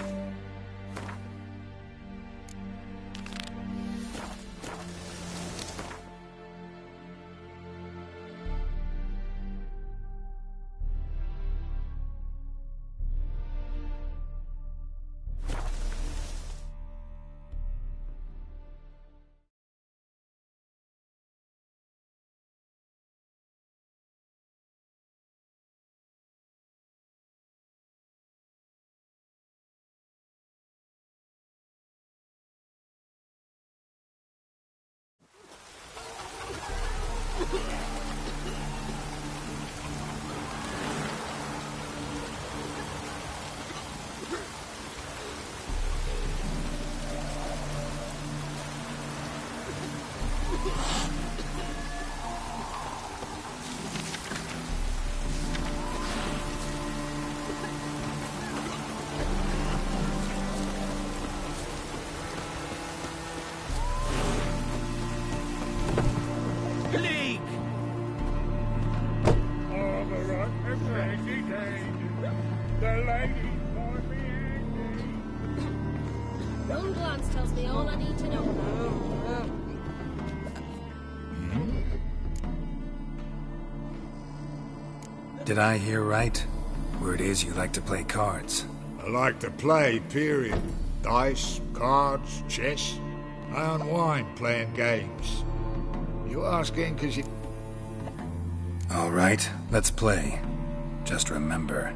One glance tells me all I need to know. Did I hear right? Word is you like to play cards. I like to play, period. Dice, cards, chess. I unwind playing games. You asking because you... All right, let's play. Just remember...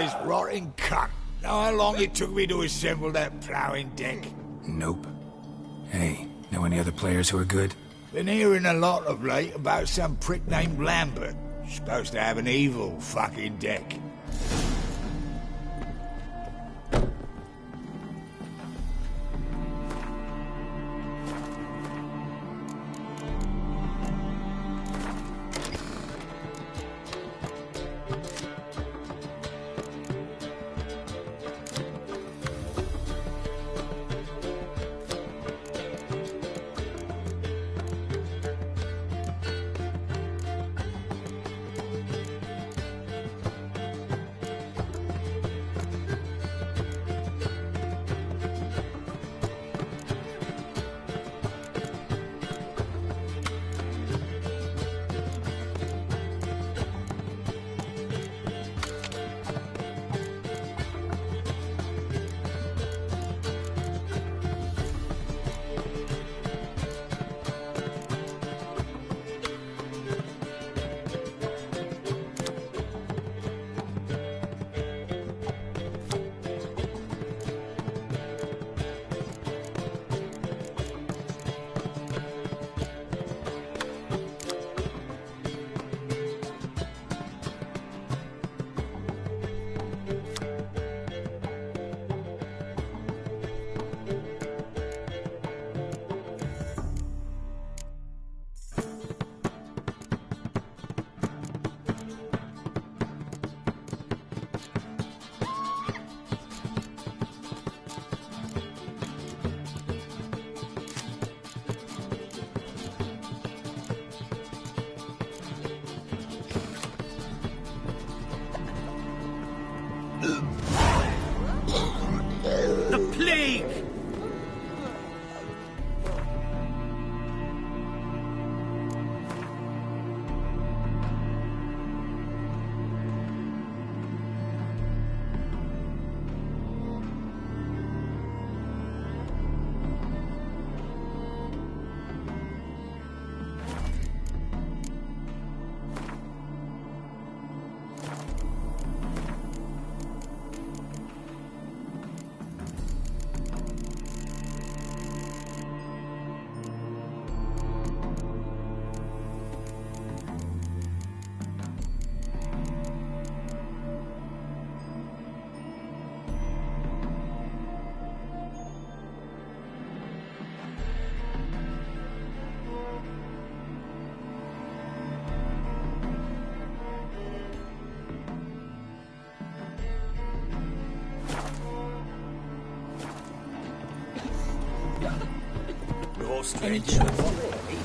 size rotting cunt. Know how long it took me to assemble that ploughing deck? Nope. Hey, know any other players who are good? Been hearing a lot of late about some prick named Lambert. Supposed to have an evil fucking deck. The plague! You're strange enough already.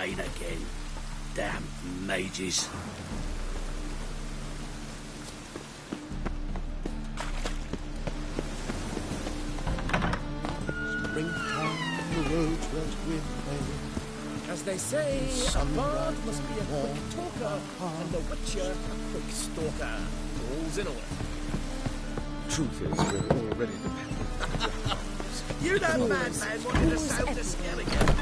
pain again. Damn mages. Springtime, the roads rest with hay. As they say, a bard must be a quick talker, and the witcher a quick stalker. All's in order. Truth is, we're already dependent. You that madman wanted to sound the skeleton.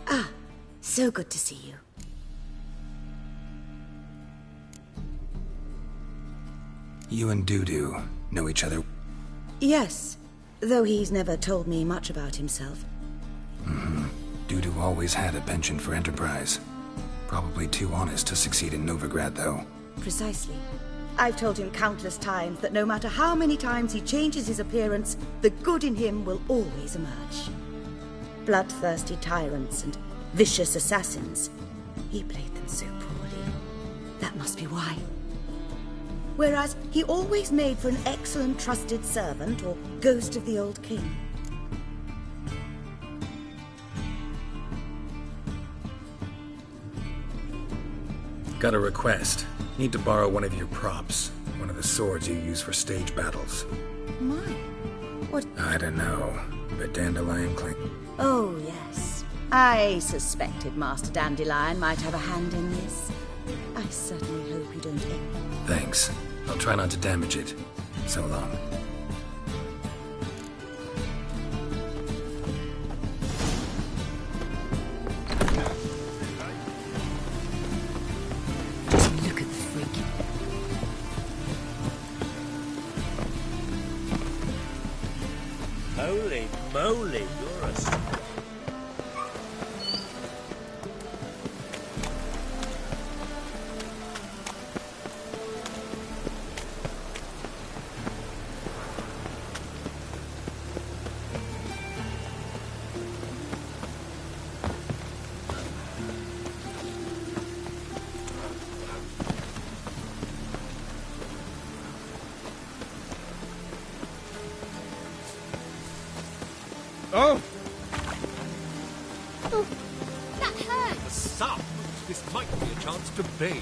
Ah, so good to see you. You and Dudu know each other? Yes, though he's never told me much about himself. Dudu always had a penchant for enterprise. Probably too honest to succeed in Novigrad, though. Precisely. I've told him countless times that no matter how many times he changes his appearance, the good in him will always emerge. Bloodthirsty tyrants and vicious assassins. He played them so poorly. That must be why. Whereas he always made for an excellent trusted servant or ghost of the old king. Got a request. Need to borrow one of your props. One of the swords you use for stage battles. My, what? I don't know. But Dandelion clink. Oh, yes. I suspected Master Dandelion might have a hand in this. I certainly hope you don't. Thanks. I'll try not to damage it. So long. Look at the freak. Holy moly, you're a... Oh! Oh, that hurts! The sound! This might be a chance to bathe.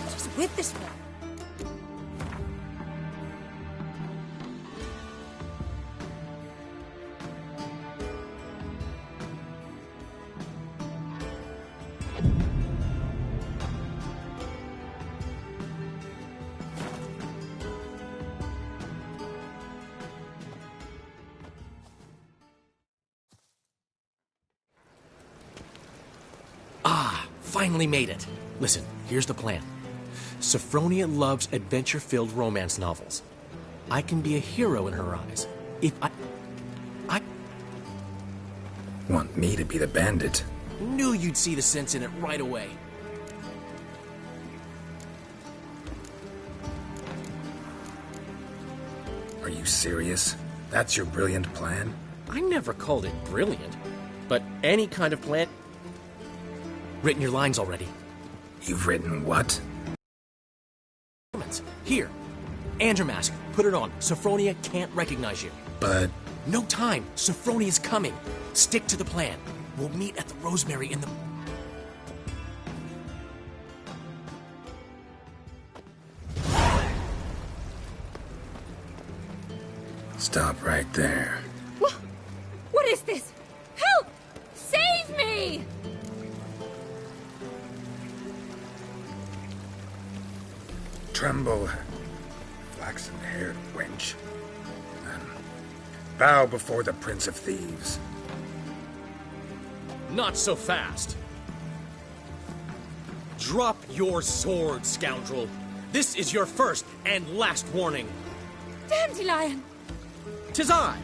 What is with this one? Finally made it. Listen, here's the plan. Sophronia loves adventure-filled romance novels. I can be a hero in her eyes. If I Want me to be the bandit? knew you'd see the sense in it right away. Are you serious? That's your brilliant plan? I never called it brilliant, but any kind of plan... Written your lines already. You've written what? Here. Andromask, put it on. Sophronia can't recognize you. But... No time. Sophronia's coming. Stick to the plan. We'll meet at the Rosemary in the... Stop right there. What is this? Help! Save me! Tremble, flaxen-haired wench. And bow before the Prince of Thieves. Not so fast. Drop your sword, scoundrel. This is your first and last warning. Dandelion! 'Tis I,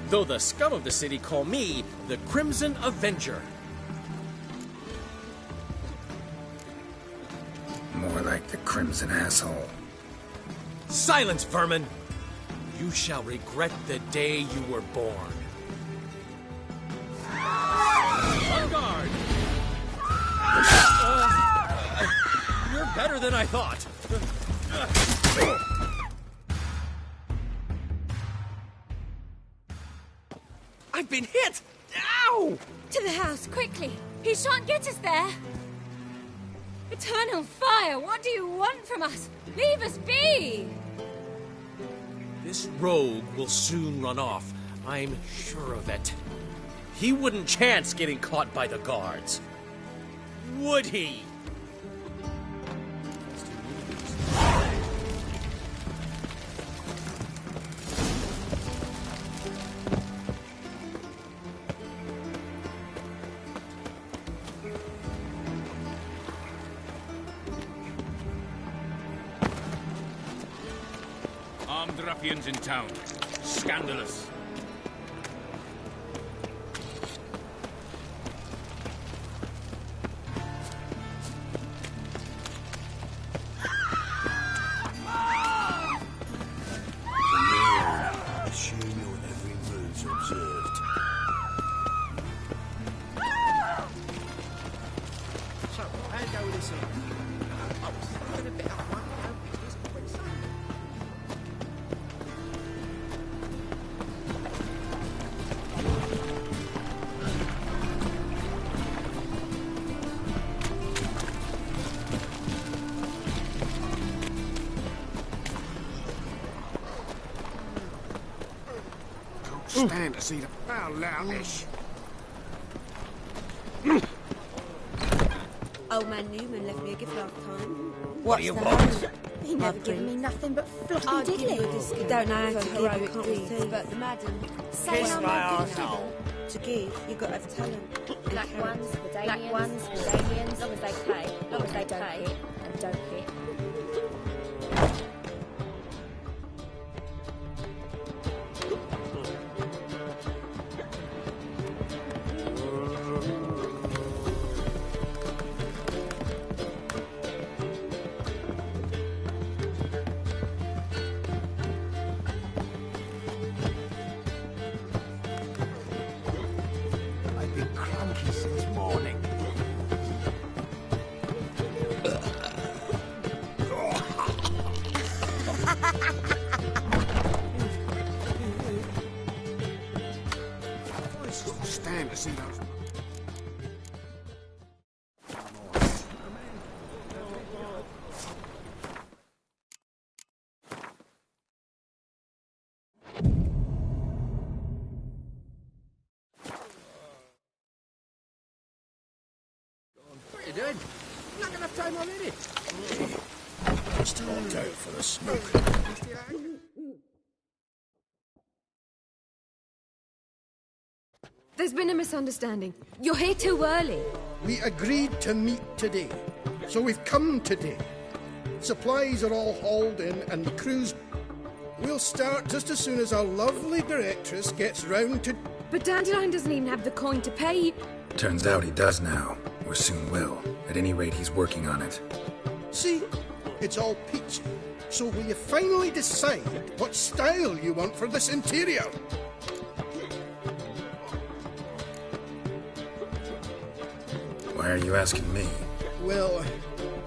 though the scum of the city call me the Crimson Avenger. More like the Crimson Asshole. Silence, vermin! You shall regret the day you were born. On guard! You're better harder than I thought! I've been hit! Ow! To the house, quickly! He shan't get us there! Eternal fire, what do you want from us? Leave us be! This rogue will soon run off. I'm sure of it. He wouldn't chance getting caught by the guards. Would he? Armed ruffians in town. Scandalous. Assume your every move's observed. So, how'd go with this here? Oh, it's a bit up, one. It's quite something. Stand to see the foul loudness. Old man Newman left me a gift last time. What do you want? He never given me nothing but floppy diddly. Don't know how to heroic deeds, but the madam Kiss my arsehole. to give, you got to have talent. Black ones, Redanians, long as they pay, and don't hit. I've been cranky since morning. Stand to see those. What are you doing? Not enough time already. Still on out for the smoke. There's been a misunderstanding. You're here too early. We agreed to meet today, so we've come today. Supplies are all hauled in, and the crews will start just as soon as our lovely directress gets round to... But Dandelion doesn't even have the coin to pay. Turns out he does now, or soon will. At any rate, he's working on it. See? It's all peachy. So will you finally decide what style you want for this interior? Why are you asking me? Well,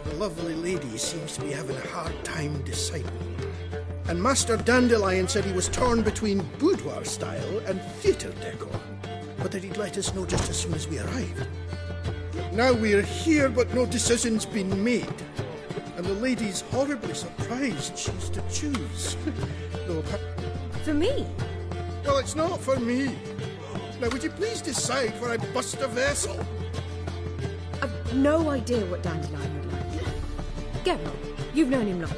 the lovely lady seems to be having a hard time deciding. And Master Dandelion said he was torn between boudoir style and theatre decor, but that he'd let us know just as soon as we arrived. Now we're here, but no decision's been made. And the lady's horribly surprised she's to choose. Though, for me? Well, it's not for me. Now, would you please decide where I bust a vessel? I've no idea what Dandelion would like. Geralt, you've known him long.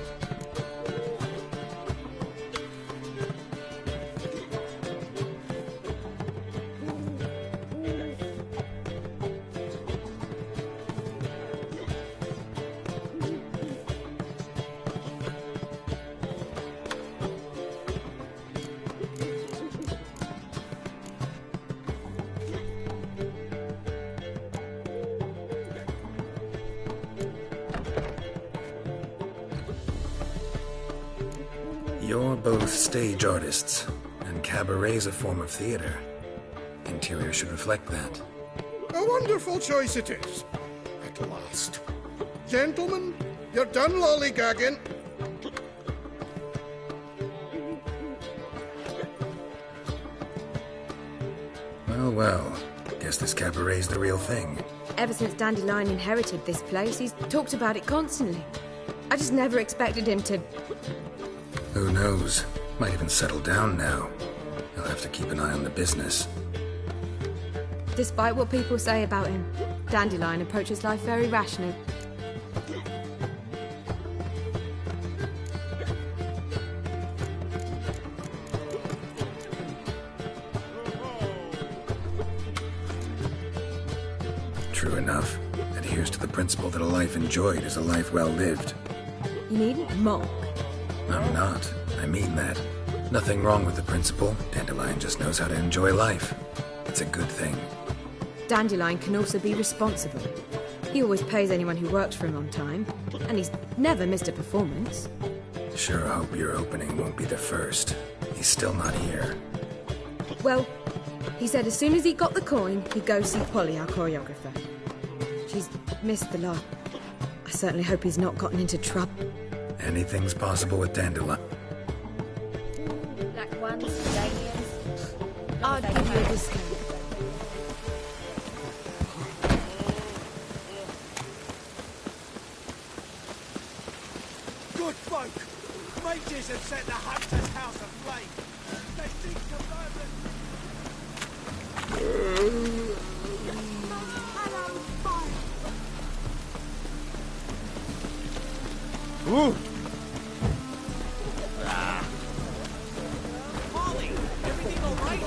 You're both stage artists, and cabaret's a form of theater. Interior should reflect that. A wonderful choice it is. At last. Gentlemen, You're done lollygagging. Well, well. Guess this cabaret's the real thing. Ever since Dandelion inherited this place, he's talked about it constantly. I just never expected him to... Who knows? Might even settle down now. He'll have to keep an eye on the business. Despite what people say about him, Dandelion approaches life very rationally. True enough. Adheres to the principle that a life enjoyed is a life well lived. You needn't mock. I'm not. I mean that. Nothing wrong with the principle. Dandelion just knows how to enjoy life. It's a good thing. Dandelion can also be responsible. He always pays anyone who works for him on time, and he's never missed a performance. Sure hope your opening won't be the first. He's still not here. Well, he said as soon as he got the coin, he'd go see Polly, our choreographer. She's missed the lot. I certainly hope he's not gotten into trouble. Anything's possible with Dandelion. Black ones, Danians. I'd give you a discount. Good folk! Mages have set the hunter's house aflame. They think to Ooh. Polly, everything all right?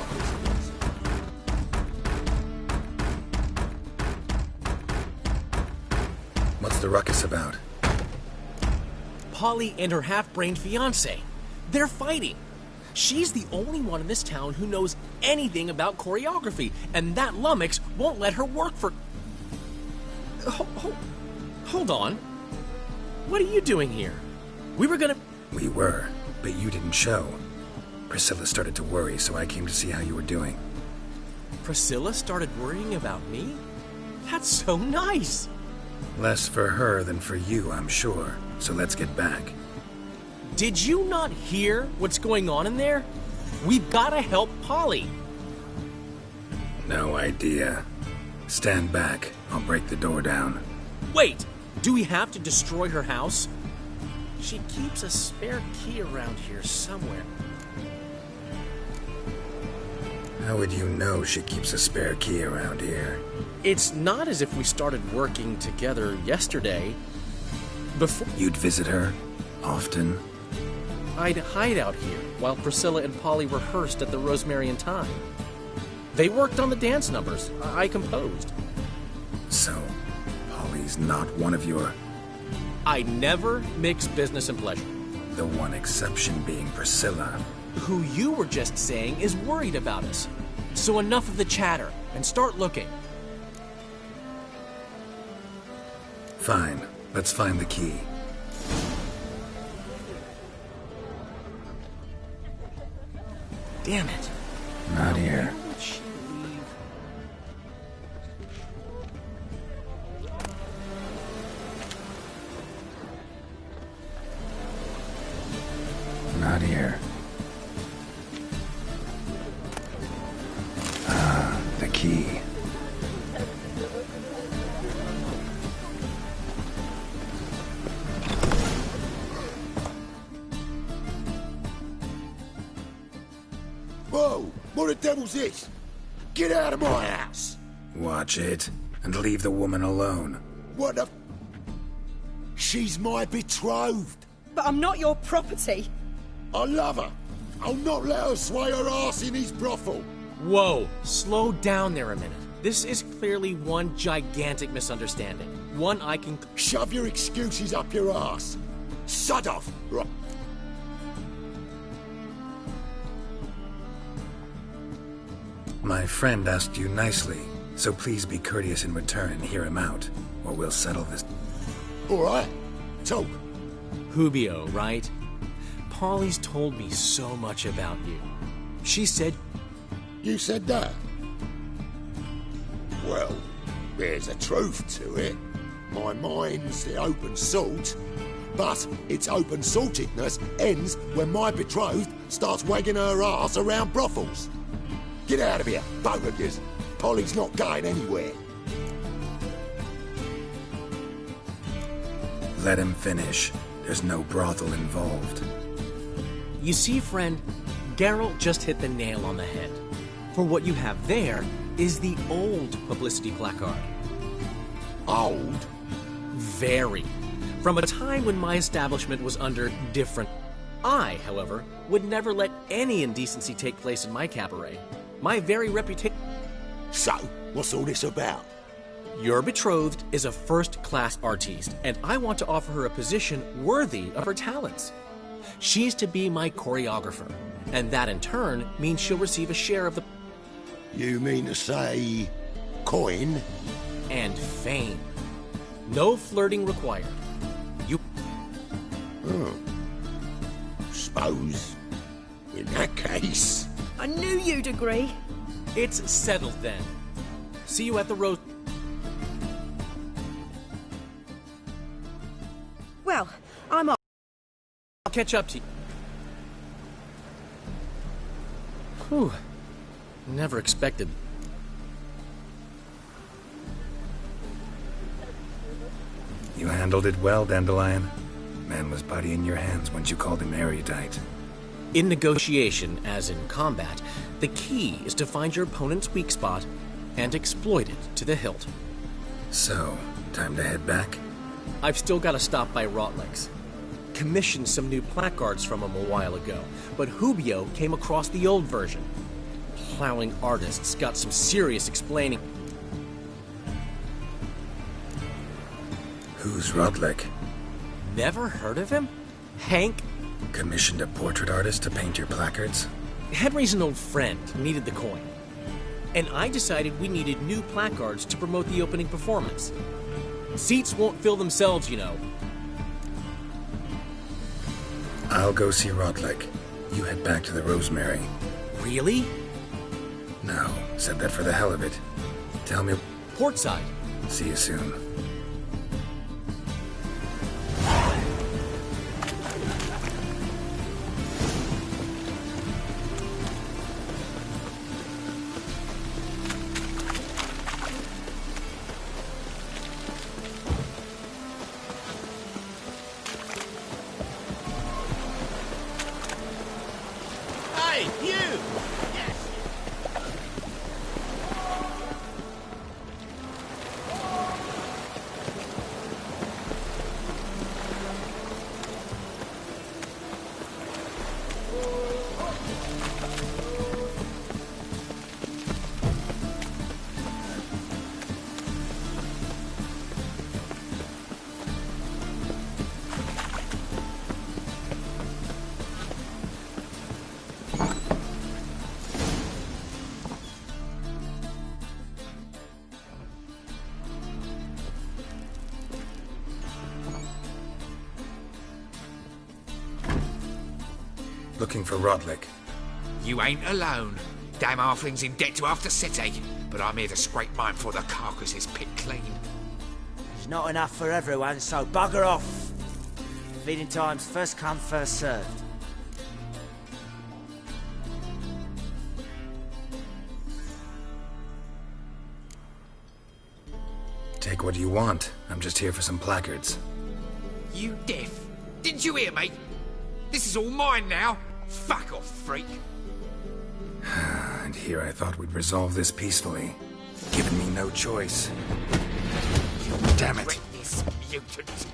What's the ruckus about? Polly and her half-brained fiancé. They're fighting. She's the only one in this town who knows anything about choreography, and that lummox won't let her work for... Hold on. What are you doing here? We were, but you didn't show. Priscilla started to worry, so I came to see how you were doing. Priscilla started worrying about me? That's so nice! Less for her than for you, I'm sure. So let's get back. Did you not hear what's going on in there? We've gotta help Polly. No idea. Stand back. I'll break the door down. Wait! Do we have to destroy her house? She keeps a spare key around here somewhere. How would you know she keeps a spare key around here? It's not as if we started working together yesterday. Before you'd visit her? Often? I'd hide out here while Priscilla and Polly rehearsed at the Rosemary and Thyme. They worked on the dance numbers. I composed. So, Polly's not one of your... I never mix business and pleasure. The one exception being Priscilla. Who you were just saying is worried about us. So enough of the chatter, and start looking. Fine. Let's find the key. Damn it. Not here. Not here. Ah, the key. Whoa! What the devil's this? Get out of my house! Watch it, and leave the woman alone. What the... She's my betrothed. But I'm not your property. I love her. I'll not let her sway her ass in his brothel. Whoa, slow down there a minute. This is clearly one gigantic misunderstanding. One I can... Shove your excuses up your ass. Sod off. Right. My friend asked you nicely, so please be courteous in return and hear him out, or we'll settle this. All right. Talk. Hubio, right? Polly's told me so much about you. She said... You said that? Well, there's a truth to it. My mind's the open salt, But its open-saltedness ends when my betrothed starts wagging her ass around brothels. Get out of here, both of yous. Polly's not going anywhere. Let him finish. There's no brothel involved. You see, friend, Geralt just hit the nail on the head. For what you have there is the old publicity placard. Old? Very. From a time when my establishment was under different... I, however, would never let any indecency take place in my cabaret. My very reputation... So, what's all this about? Your betrothed is a first-class artiste, and I want to offer her a position worthy of her talents. She's to be my choreographer, and that in turn means she'll receive a share of the... You mean to say... coin? And fame. No flirting required. You... Oh. Suppose... in that case... I knew you'd agree. It's settled then. See you at the roast... Well, I'm off. I'll catch up to you. Whew. Never expected. You handled it well, Dandelion. Man was buddy in your hands once you called him erudite. In negotiation, as in combat, the key is to find your opponent's weak spot and exploit it to the hilt. So, time to head back? I've still got to stop by Rotlex. Commissioned some new placards from him a while ago, but Hubio came across the old version. Plowing artists got some serious explaining. Who's Rodlick? Never heard of him? Hank? Commissioned a portrait artist to paint your placards? Henry's an old friend, needed the coin. And I decided we needed new placards to promote the opening performance. Seats won't fill themselves, you know. I'll go see Rodlick. You head back to the Rosemary. Really? No, said that for the hell of it. Tell me... Portside. See you soon. Looking for Rodlick. You ain't alone. Damn halfling's in debt to half the city, but I'm here to scrape mine before the carcass is picked clean. There's not enough for everyone, so bugger off. Feeding time's first come, first served. Take what you want. I'm just here for some placards. You deaf? Didn't you hear me? This is all mine now. Fuck off, freak. And here I thought we'd resolve this peacefully. Given me no choice. Damn it. This mutant.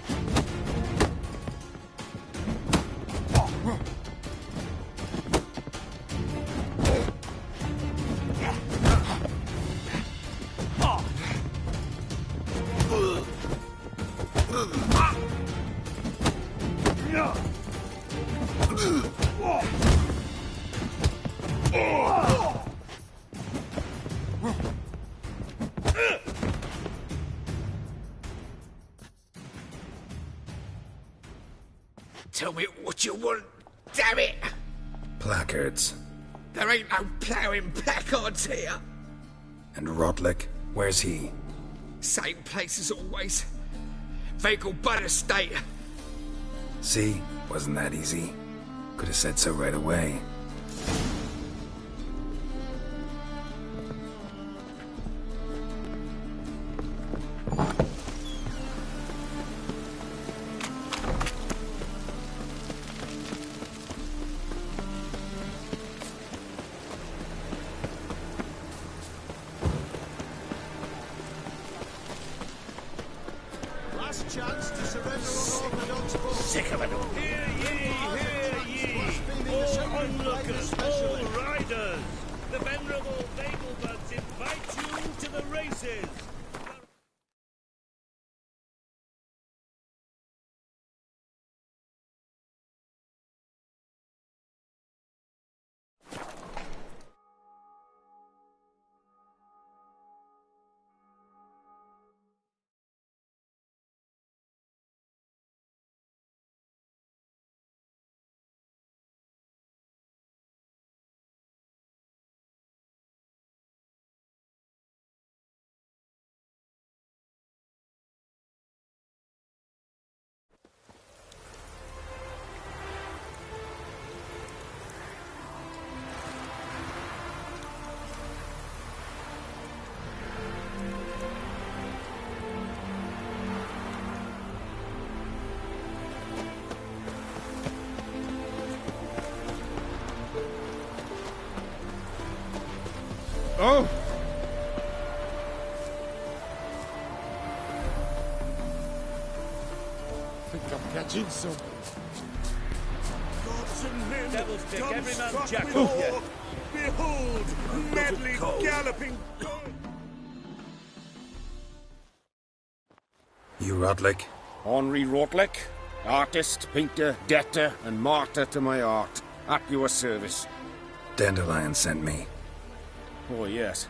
Tell me what you want, damn it! Placards. There ain't no ploughing placards here. And Rodlick, where's he? Same place as always. Vehicle Bud Estate. See? Wasn't that easy? Could have said so right away. Last chance to surrender on Orthodox board. Sick of it all. Hear ye! All onlookers, all riders! The venerable Baglebuds invite you to the races! Oh! I think I'm catching some. Gods and men, devils take dumb every man struck jack with of awe. you. Behold, madly galloping. You Rodlick? Henri Rotlick, artist, painter, debtor, and martyr to my art. At your service. Dandelion sent me. Oh, yes.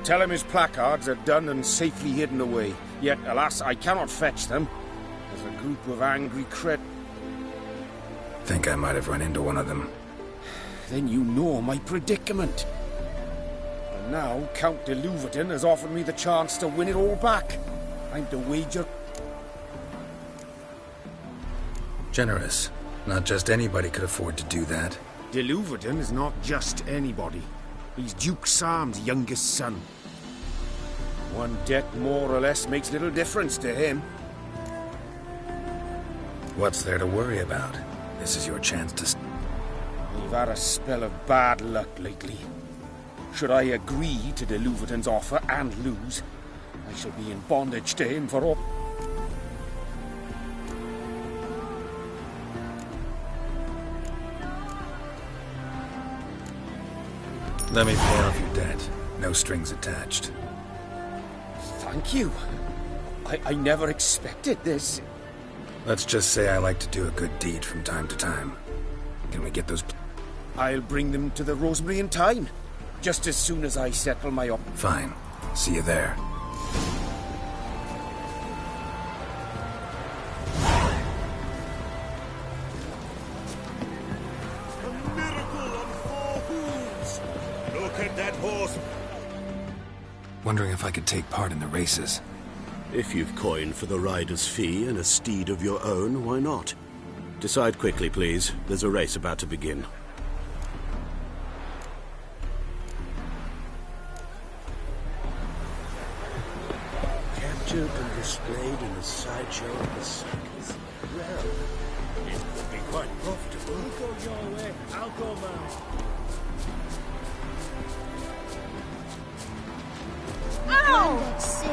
Tell him his placards are done and safely hidden away. Yet, alas, I cannot fetch them. There's a group of angry Think I might have run into one of them. Then you know my predicament. And now Count de Louverton has offered me the chance to win it all back. I'm to wager... Generous. Not just anybody could afford to do that. De Louverton is not just anybody. He's Duke Sam's youngest son. One debt more or less makes little difference to him. What's there to worry about? This is your chance to... We've had a spell of bad luck lately. Should I agree to de Louverton's offer and lose, I shall be in bondage to him for all... Let me pay off your debt. No strings attached. Thank you. I never expected this. Let's just say I like to do a good deed from time to time. Can we get those... I'll bring them to the Rosemary in time. Just as soon as I settle my... Fine. See you there. Look at that horse. Wondering if I could take part in the races. If you've coin for the rider's fee and a steed of your own, why not? Decide quickly, please. There's a race about to begin. Captured and displayed in the sideshow of the circus. Well, it would be quite profitable. You go your way, I'll go mine. Granddad's sick.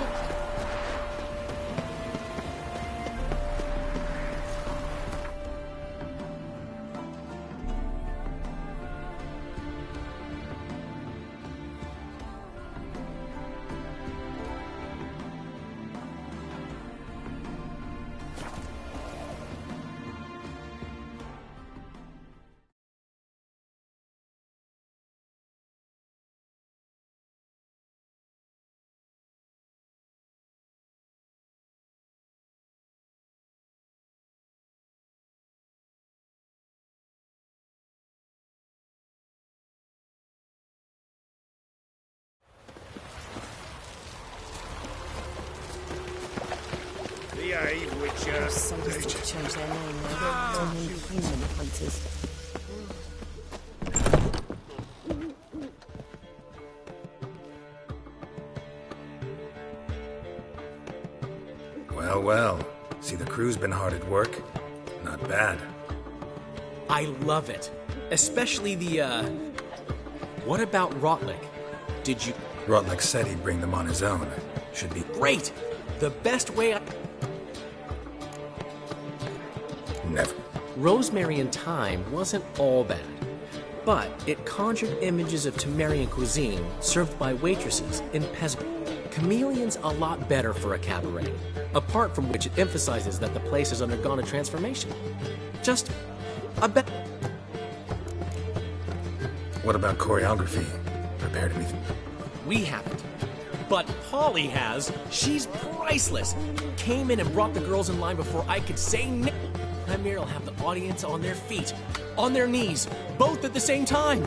behave, Witcher. Somebody's got to change their name now. To Premium Hunters. Well, well. See, the crew's been hard at work. Not bad. I love it. Especially the, What about Rotlick? Did you... Rotlick said he'd bring them on his own. Should be... Great! The best way I... Never. Rosemary and Thyme wasn't all bad, but it conjured images of Temerian cuisine served by waitresses in peasant. Chameleon's a lot better for a cabaret, apart from which it emphasizes that the place has undergone a transformation. Just a bit. What about choreography? Prepared anything? We haven't. But Polly has. She's priceless. Came in and brought the girls in line before I could say no. Premiere will have the audience on their feet, on their knees, both at the same time.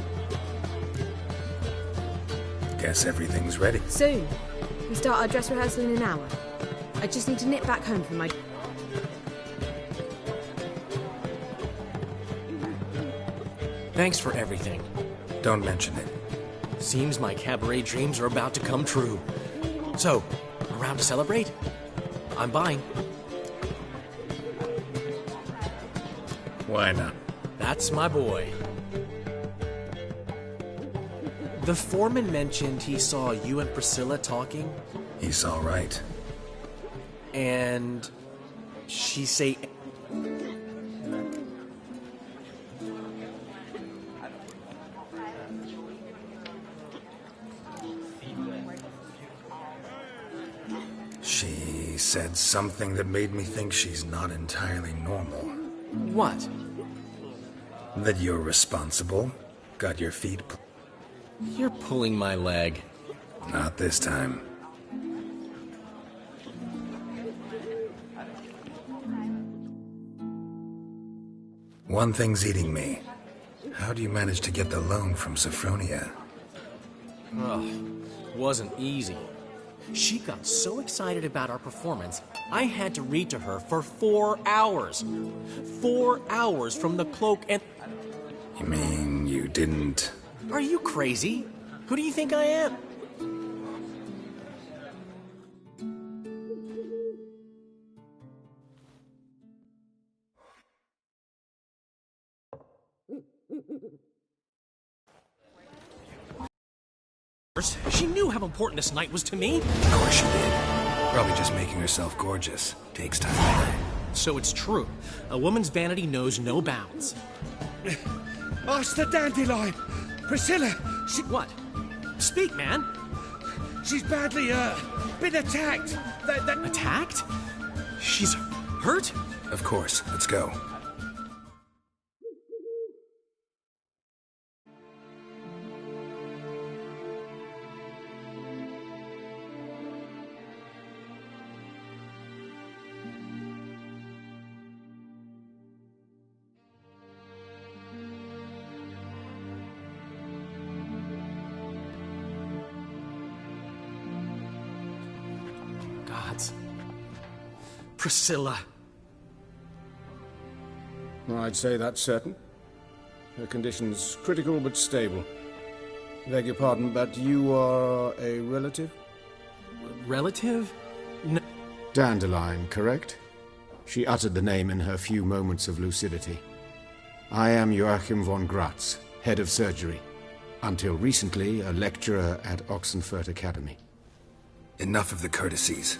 Guess everything's ready. Soon. We start our dress rehearsal in an hour. I just need to nip back home for my... Thanks for everything. Don't mention it. Seems my cabaret dreams are about to come true. So, around to celebrate? I'm buying. Why not? That's my boy. The foreman mentioned he saw you and Priscilla talking. He's all right. And she say... She said something that made me think she's not entirely normal. What? That you're responsible. Got your feet... You're pulling my leg. Not this time. One thing's eating me. How do you manage to get the loan from Sophronia? Ugh, wasn't easy. She got so excited about our performance, I had to read to her for 4 hours. 4 hours from the cloak and... You mean you didn't... Are you crazy? Who do you think I am? She knew how important this night was to me. Of course she did. Probably just making herself gorgeous. Takes time. So it's true. A woman's vanity knows no bounds. Ask the Dandelion! Priscilla, she... What? Speak, man! She's badly, been attacked! Attacked? She's hurt? Of course. Let's go. Gods. Priscilla. I'd say that's certain. Her condition's critical but stable. Beg your pardon, but you are a relative? Relative? No. Dandelion, correct? She uttered the name in her few moments of lucidity. I am Joachim von Gratz, head of surgery. Until recently, a lecturer at Oxenfurt Academy. Enough of the courtesies.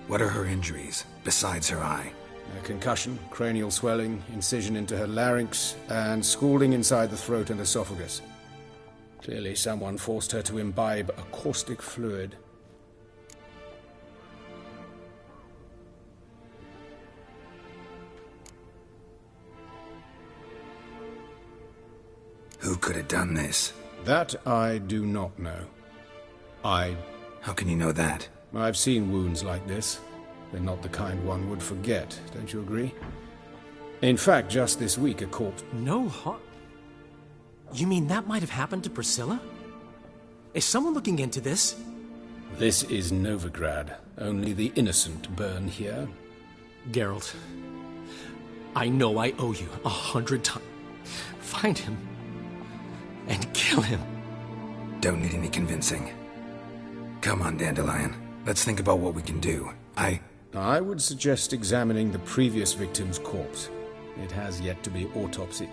What are her injuries, besides her eye? A concussion, cranial swelling, incision into her larynx, and scalding inside the throat and esophagus. Clearly someone forced her to imbibe a caustic fluid. Who could have done this? That I do not know. How can you know that? I've seen wounds like this. They're not the kind one would forget, don't you agree? In fact, just this week a corpse... No harm? You mean that might have happened to Priscilla? Is someone looking into this? This is Novigrad. Only the innocent burn here. Geralt, I know I owe you 100 times. Find him and kill him. Don't need any convincing. Come on, Dandelion. Let's think about what we can do. I would suggest examining the previous victim's corpse. It has yet to be autopsied.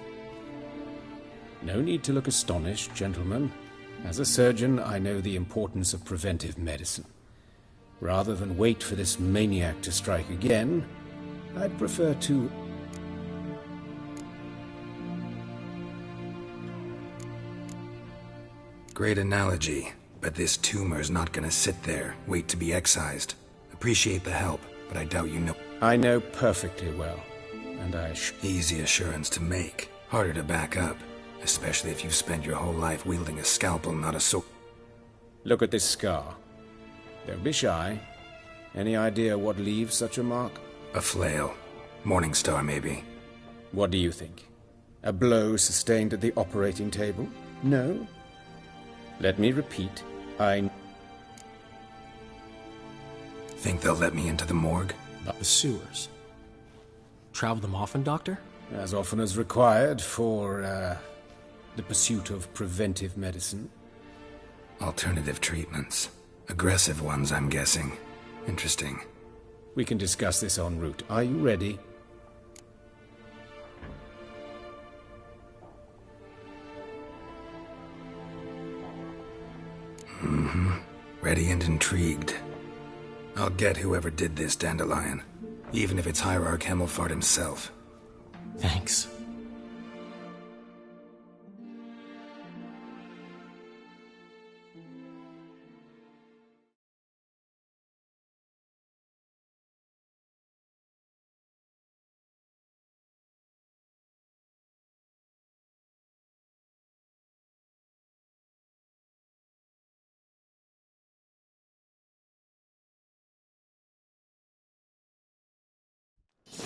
No need to look astonished, gentlemen. As a surgeon, I know the importance of preventive medicine. Rather than wait for this maniac to strike again, I'd prefer to... Great analogy, but this tumor's not gonna sit there, wait to be excised. Appreciate the help, but I doubt you know. I know perfectly well, and Easy assurance to make, harder to back up, especially if you've spent your whole life wielding a scalpel, not a sword. Look at this scar. Don't be shy. Any idea what leaves such a mark? A flail. Morningstar, maybe. What do you think? A blow sustained at the operating table? No? Let me repeat. Think they'll let me into the morgue? The sewers. Travel them often, Doctor? As often as required for, the pursuit of preventive medicine. Alternative treatments. Aggressive ones, I'm guessing. Interesting. We can discuss this en route. Are you ready? Mm-hmm. Ready and intrigued. I'll get whoever did this, Dandelion. Even if it's Hierarch Hemmelfart himself. Thanks.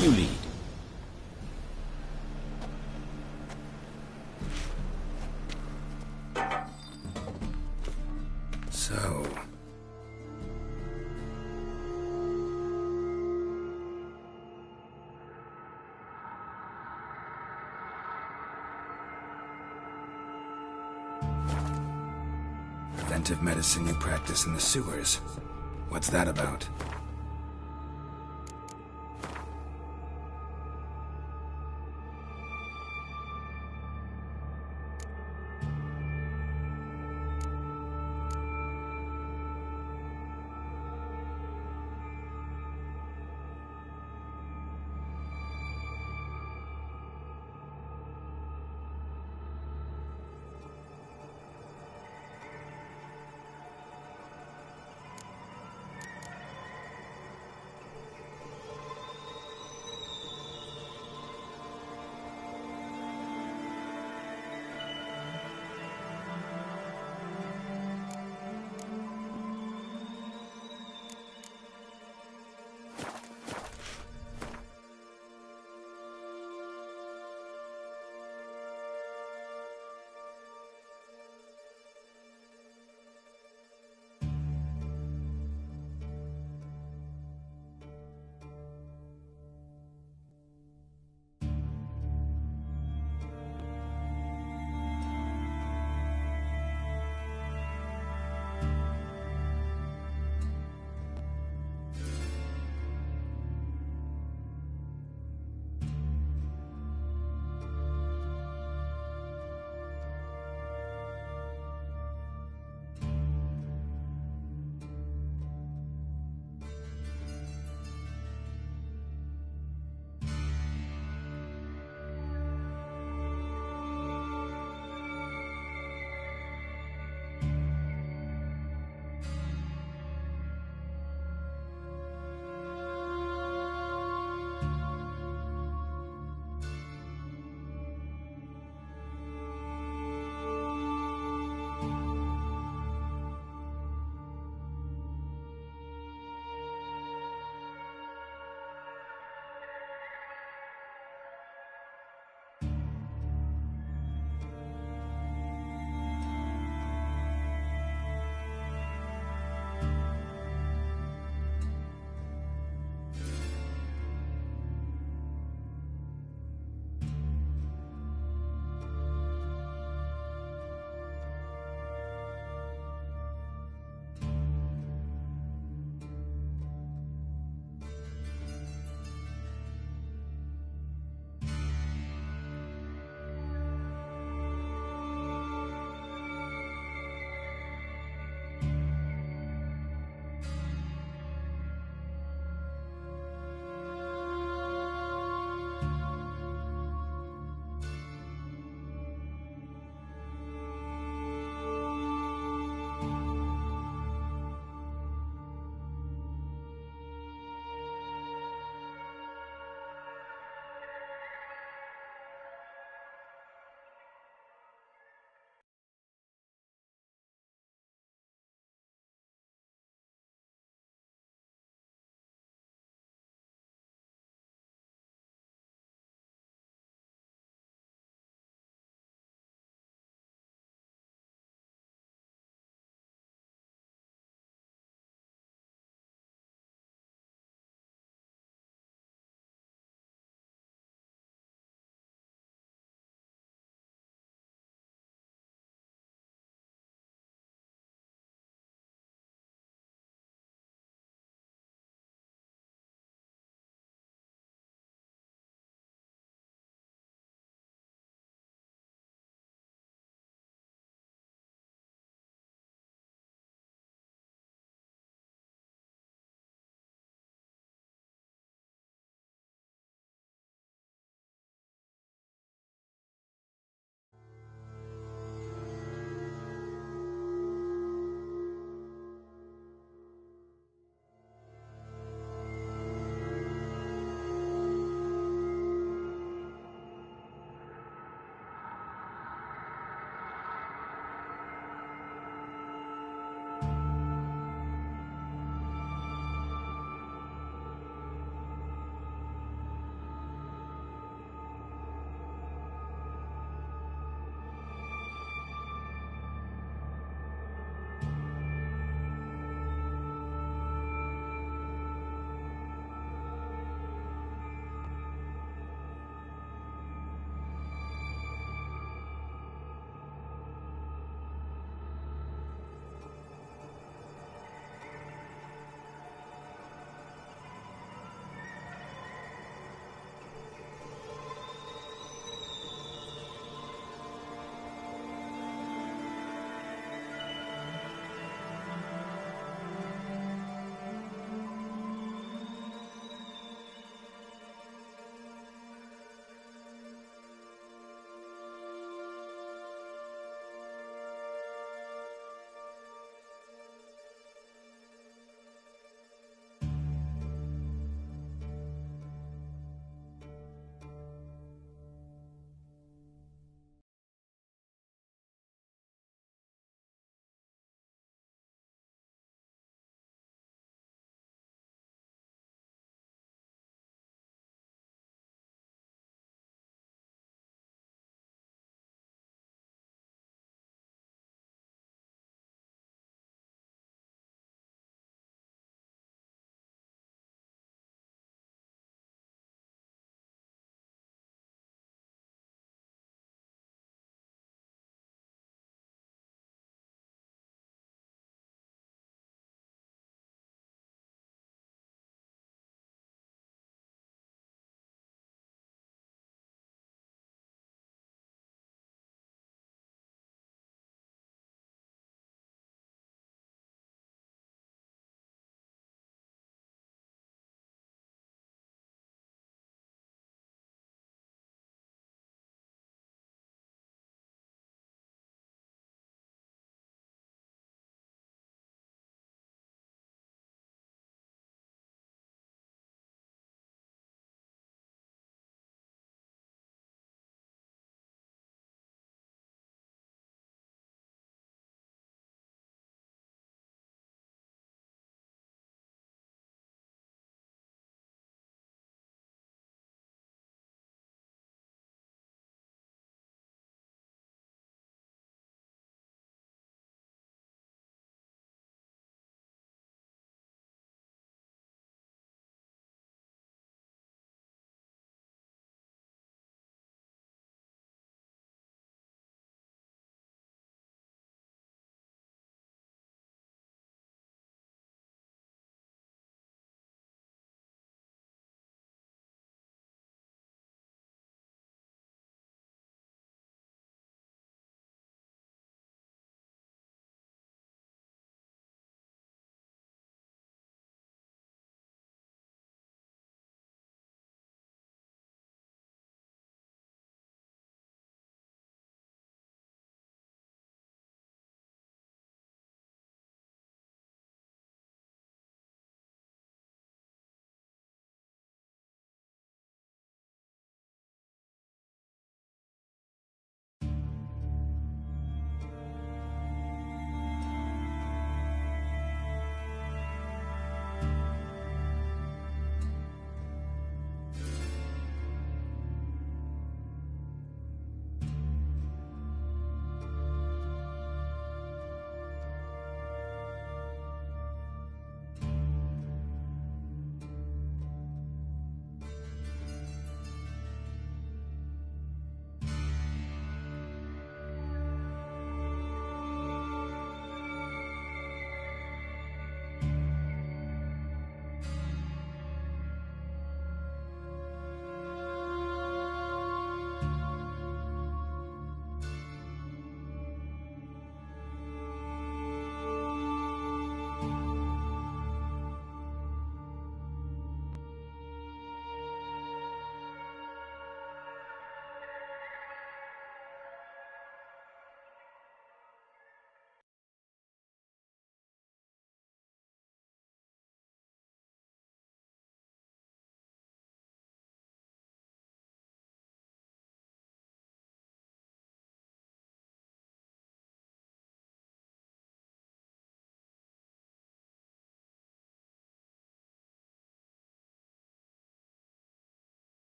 You lead. So... Preventive medicine you practice in the sewers. What's that about?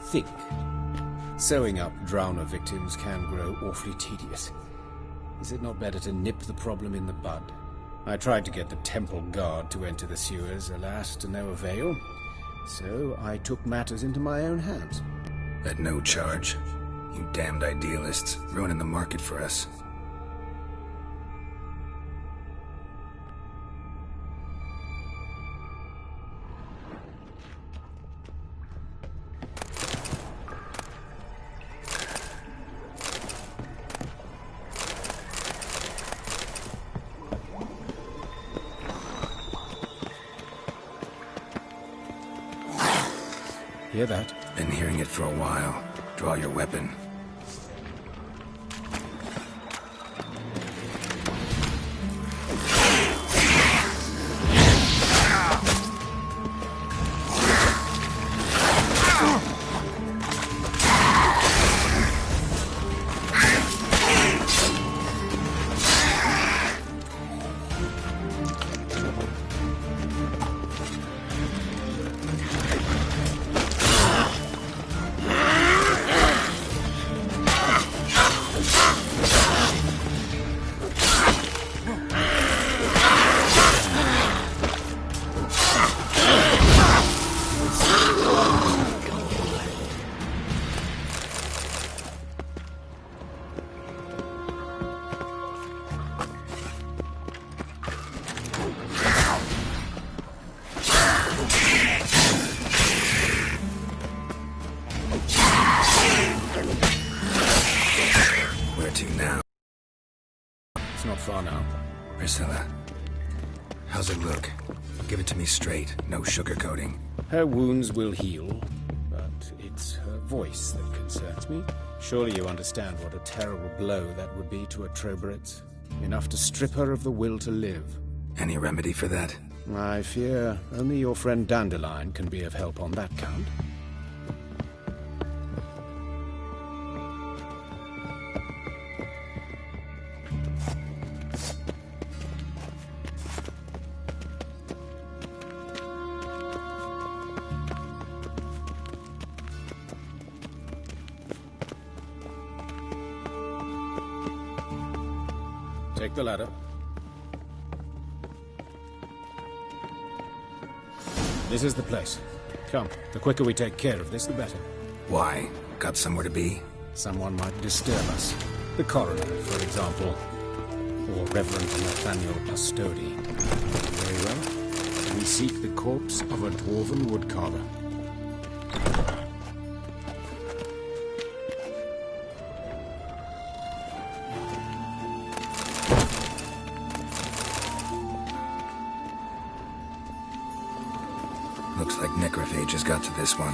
think. Sewing up drowner victims can grow awfully tedious. Is it not better to nip the problem in the bud? I tried to get the temple guard to enter the sewers, alas, to no avail. So I took matters into my own hands. At no charge. You damned idealists, ruining the market for us. Hear that? Been hearing it for a while. Draw your weapon. Priscilla. How's it look? Give it to me straight, no sugarcoating. Her wounds will heal, but it's her voice that concerns me. Surely you understand what a terrible blow that would be to a Trobritz. Enough to strip her of the will to live. Any remedy for that? I fear only your friend Dandelion can be of help on that count. Take the ladder. This is the place. Come, the quicker we take care of this, the better. Why? Got somewhere to be? Someone might disturb us. The coroner, for example. Or Reverend Nathaniel Pastodi. Very well. We seek the corpse of a dwarven woodcarver. Looks like necrophage has got to this one.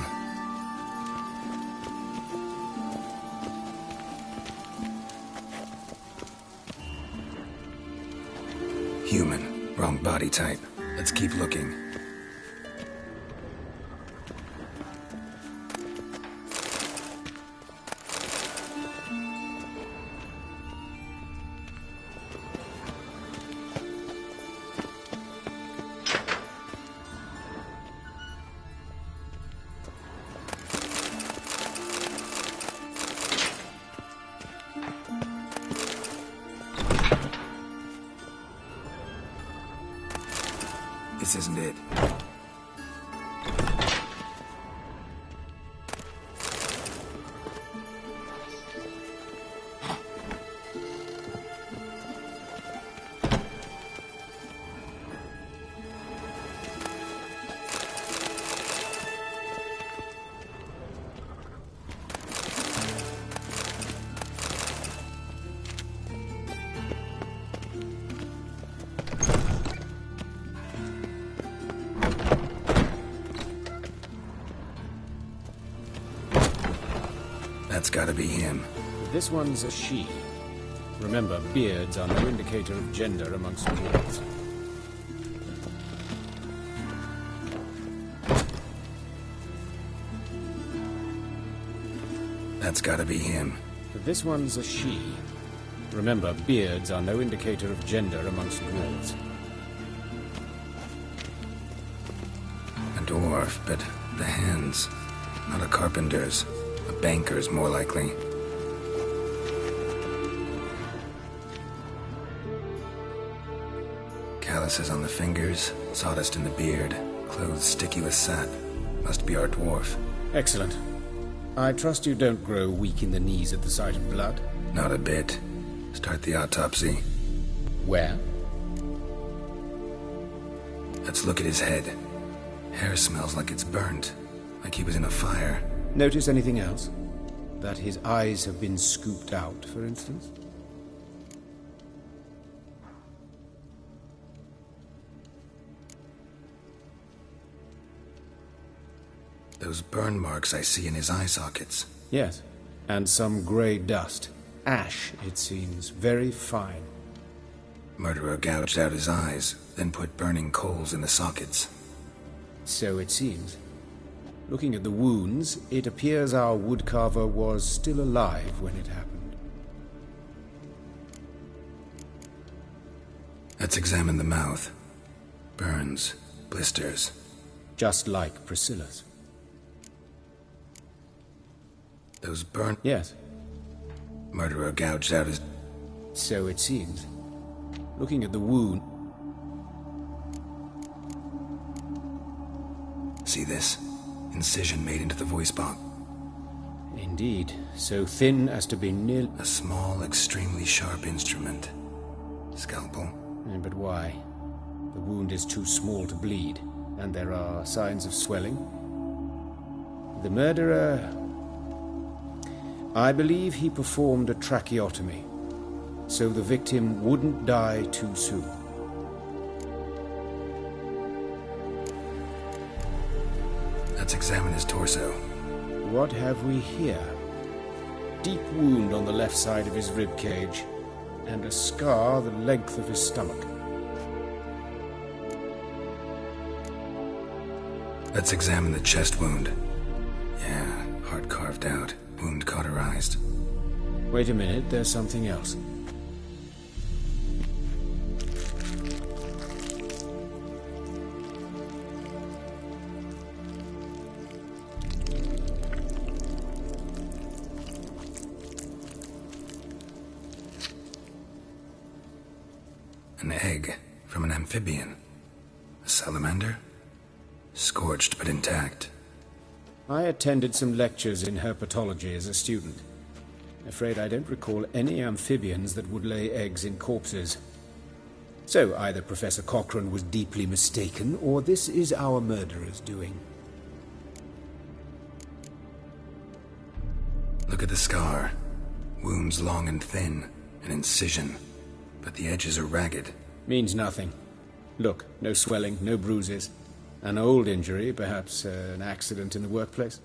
Human. Wrong body type. Let's keep looking. This isn't it. That's gotta be him. This one's a she. Remember, beards are no indicator of gender amongst dwarves. That's gotta be him. This one's a she. Remember, beards are no indicator of gender amongst dwarves. A dwarf, but the hands... Not a carpenter's. A banker's, more likely. Calluses on the fingers, sawdust in the beard, clothes sticky with sap. Must be our dwarf. Excellent. I trust you don't grow weak in the knees at the sight of blood? Not a bit. Start the autopsy. Where? Let's look at his head. Hair smells like it's burnt, like he was in a fire. Notice anything else? That his eyes have been scooped out, for instance? Those burn marks I see in his eye sockets. Yes, and some grey dust. Ash, it seems, very fine. Murderer gouged out his eyes, then put burning coals in the sockets. So it seems. Looking at the wounds, it appears our woodcarver was still alive when it happened. Let's examine the mouth. Burns, blisters. Just like Priscilla's. Those burnt... Yes. Murderer gouged out his... So it seems. Looking at the wound... See this? Incision made into the voice box. Indeed. So thin as to be near... A small, extremely sharp instrument. Scalpel. But why? The wound is too small to bleed, and there are signs of swelling. The murderer... I believe he performed a tracheotomy, so the victim wouldn't die too soon. Let's examine his torso. What have we here? Deep wound on the left side of his rib cage, and a scar the length of his stomach. Let's examine the chest wound. Yeah, heart carved out, wound cauterized. Wait a minute, there's something else. An egg from an amphibian. A salamander? Scorched but intact. I attended some lectures in herpetology as a student. Afraid I don't recall any amphibians that would lay eggs in corpses. So either Professor Cochrane was deeply mistaken, or this is our murderer's doing. Look at the scar. Wounds long and thin. An incision. But the edges are ragged. Means nothing. Look, no swelling, no bruises. An old injury, perhaps an accident in the workplace.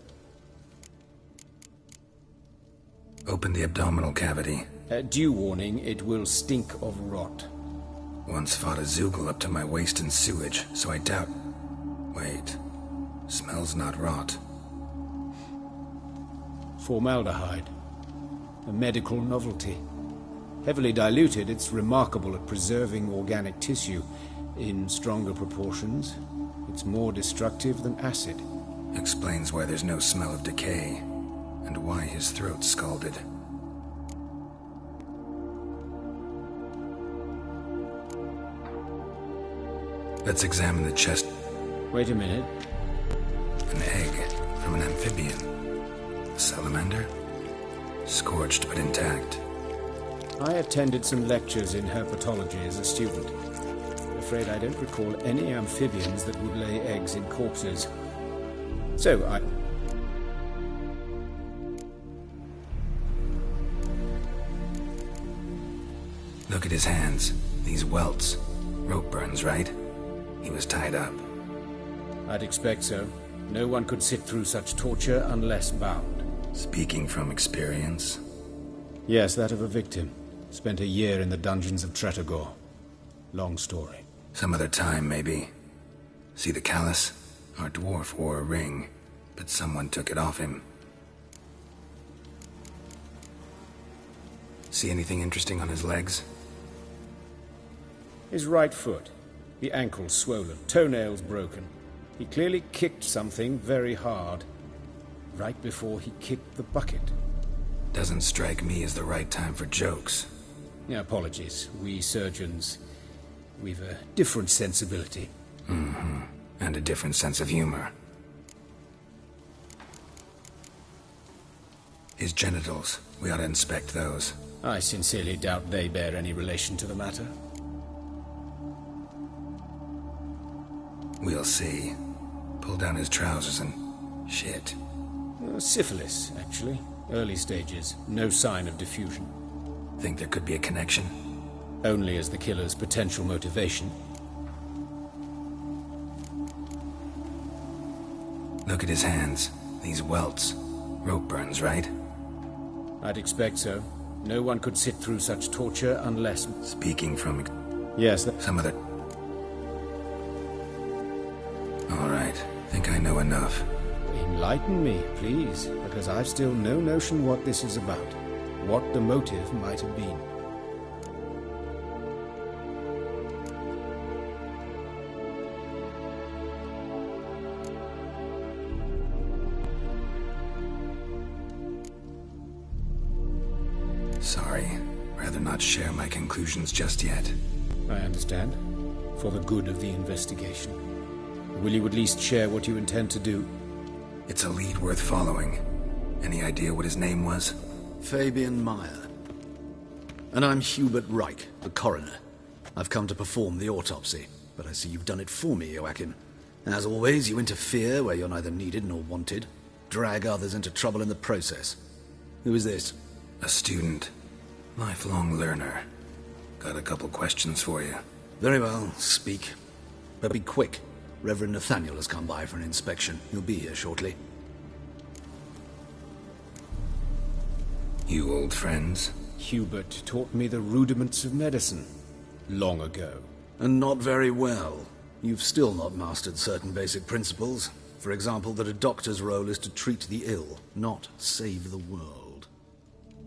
Open the abdominal cavity. Due warning, it will stink of rot. Once fought a Zoogle up to my waist in sewage, so I doubt... Wait. Smells not rot. Formaldehyde. A medical novelty. Heavily diluted, it's remarkable at preserving organic tissue. In stronger proportions, it's more destructive than acid. Explains why there's no smell of decay, and why his throat's scalded. Let's examine the chest. Wait a minute. An egg from an amphibian. A salamander? Scorched but intact. I attended some lectures in herpetology as a student. Afraid I don't recall any amphibians that would lay eggs in corpses. So I... Look at his hands. These welts. Rope burns, right? He was tied up. I'd expect so. No one could sit through such torture unless bound. Speaking from experience? Yes, that of a victim. Spent a year in the dungeons of Tretogor. Long story. Some other time, maybe. See the callus? Our dwarf wore a ring, but someone took it off him. See anything interesting on his legs? His right foot. The ankle swollen, toenails broken. He clearly kicked something very hard. right before he kicked the bucket. Doesn't strike me as the right time for jokes. Yeah, apologies. We surgeons, we've a different sensibility. Mm-hmm. And a different sense of humor. His genitals. We ought to inspect those. I sincerely doubt they bear any relation to the matter. We'll see. Pull down his trousers and... shit. Syphilis, actually. Early stages. No sign of diffusion. Think there could be a connection? Only as the killer's potential motivation. Look at his hands. These welts. Rope burns, right? I'd expect so. No one could sit through such torture unless... Speaking from... Yes, some other... All right. Think I know enough. Enlighten me, please, because I've still no notion what this is about. What the motive might have been. Sorry. Rather not share my conclusions just yet. I understand. For the good of the investigation. Will you at least share what you intend to do? It's a lead worth following. Any idea what his name was? Fabian Meyer. And I'm Hubert Reich, the coroner. I've come to perform the autopsy, but I see you've done it for me, Joachim. As always, you interfere where you're neither needed nor wanted. Drag others into trouble in the process. Who is this? A student. Lifelong learner. Got a couple questions for you. Very well, speak. But be quick. Reverend Nathaniel has come by for an inspection. He'll be here shortly. You old friends? Hubert taught me the rudiments of medicine. Long ago. And not very well. You've still not mastered certain basic principles. For example, that a doctor's role is to treat the ill, not save the world.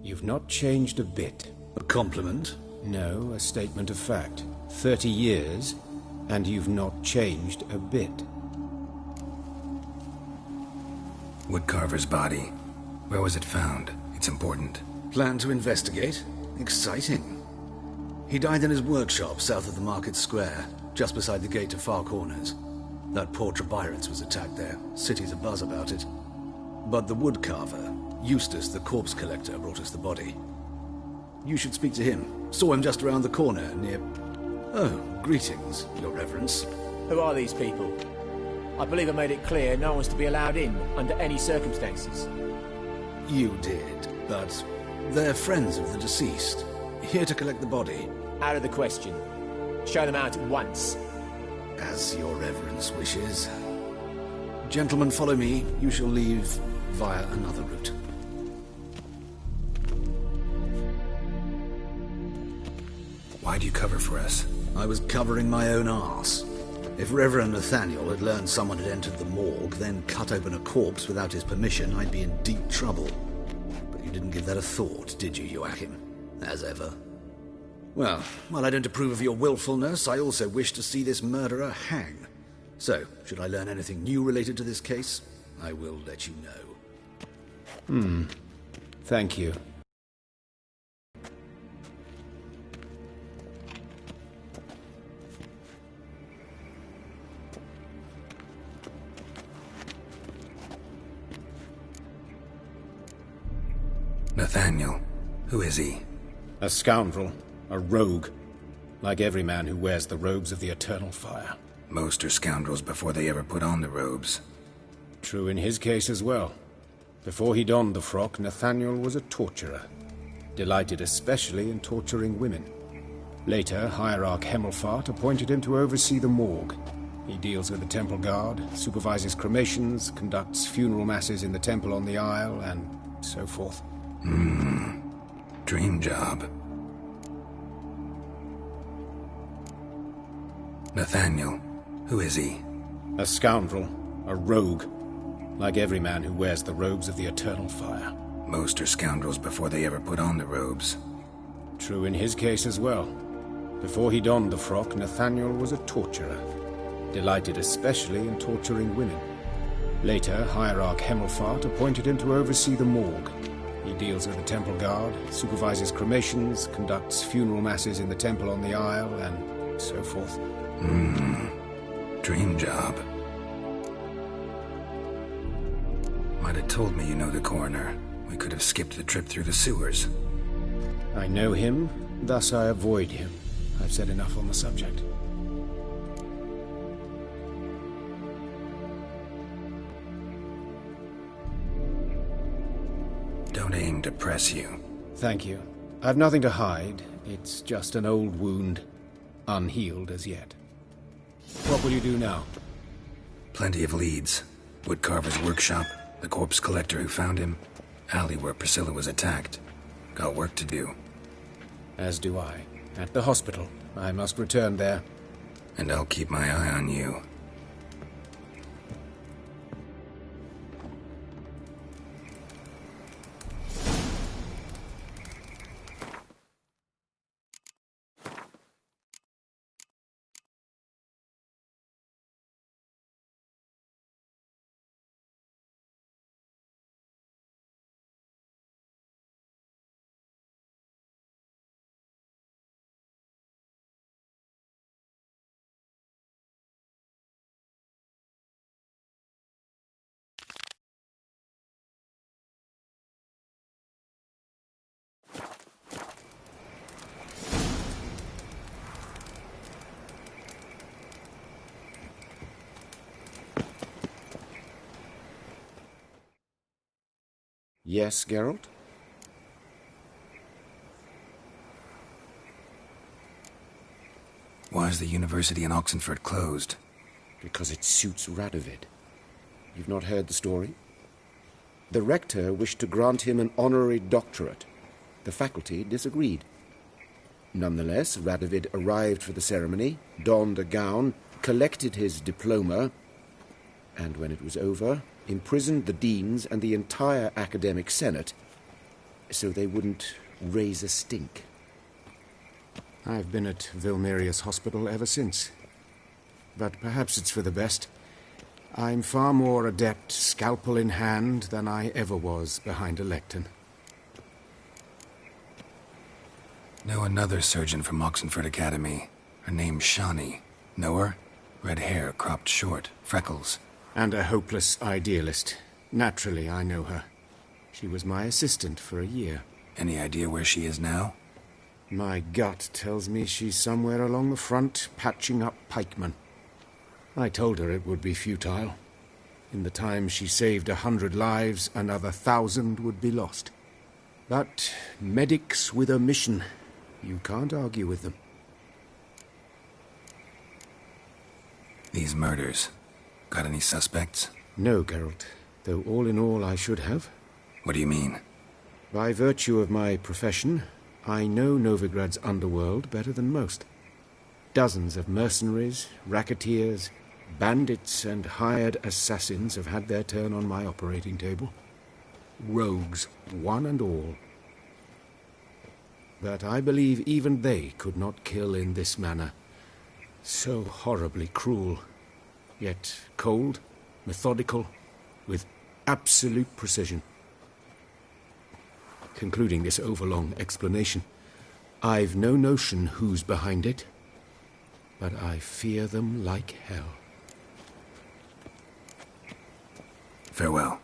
You've not changed a bit. A compliment? No, a statement of fact. 30 years, and you've not changed a bit. Woodcarver's body. Where was it found? It's important. Plan to investigate? Exciting. He died in his workshop south of the market square, just beside the gate to Far Corners. That poor Trebirans was attacked there. City's abuzz about it. But the woodcarver, Eustace the corpse collector, brought us the body. You should speak to him. Saw him just around the corner near... Oh, greetings, Your Reverence. Who are these people? I believe I made it clear no one's to be allowed in under any circumstances. You did, but they're friends of the deceased. Here to collect the body. Out of the question. Show them out at once. As Your Reverence wishes. Gentlemen, follow me. You shall leave via another route. Why'd you cover for us? I was covering my own arse. If Reverend Nathaniel had learned someone had entered the morgue, then cut open a corpse without his permission, I'd be in deep trouble. But you didn't give that a thought, did you, Joachim? As ever. Well, while I don't approve of your willfulness, I also wish to see this murderer hang. So, should I learn anything new related to this case, I will let you know. Thank you. Nathaniel. Who is he? A scoundrel. A rogue. Like every man who wears the robes of the Eternal Fire. Most are scoundrels before they ever put on the robes. True in his case as well. Before he donned the frock, Nathaniel was a torturer. Delighted especially in torturing women. Later, Hierarch Hemmelfart appointed him to oversee the morgue. He deals with the temple guard, supervises cremations, conducts funeral masses in the temple on the Isle, and so forth. Dream job. Nathaniel. Who is he? A scoundrel. A rogue. Like every man who wears the robes of the Eternal Fire. Most are scoundrels before they ever put on the robes. True in his case as well. Before he donned the frock, Nathaniel was a torturer. Delighted especially in torturing women. Later, Hierarch Hemelfart appointed him to oversee the morgue. He deals with the temple guard, supervises cremations, conducts funeral masses in the temple on the Isle, and so forth. Dream job. Might have told me you know the coroner. We could have skipped the trip through the sewers. I know him, thus I avoid him. I've said enough on the subject. Don't aim to press you. Thank you. I've nothing to hide. It's just an old wound, unhealed as yet. What will you do now? Plenty of leads. Woodcarver's workshop, the corpse collector who found him, alley where Priscilla was attacked. Got work to do. As do I. At the hospital. I must return there. And I'll keep my eye on you. Yes, Geralt? Why is the university in Oxenford closed? Because it suits Radovid. You've not heard the story? The rector wished to grant him an honorary doctorate. The faculty disagreed. Nonetheless, Radovid arrived for the ceremony, donned a gown, collected his diploma, and when it was over, imprisoned the deans and the entire academic senate so they wouldn't raise a stink. I've been at Vilmerius Hospital ever since. But perhaps it's for the best. I'm far more adept, scalpel in hand, than I ever was behind a lectern. Know another surgeon from Oxenford Academy. Her name's Shani. Know her? Red hair, cropped short, freckles. And a hopeless idealist. Naturally, I know her. She was my assistant for a year. Any idea where she is now? My gut tells me she's somewhere along the front, patching up pikemen. I told her it would be futile. In the time she saved 100 lives, another 1,000 would be lost. But medics with a mission, you can't argue with them. These murders. Got any suspects? No, Geralt. Though all in all I should have. What do you mean? By virtue of my profession, I know Novigrad's underworld better than most. Dozens of mercenaries, racketeers, bandits and hired assassins have had their turn on my operating table. Rogues, one and all. But I believe even they could not kill in this manner. So horribly cruel. Yet cold, methodical, with absolute precision. Concluding this overlong explanation, I've no notion who's behind it, but I fear them like hell. Farewell.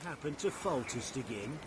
happen to Foltest again?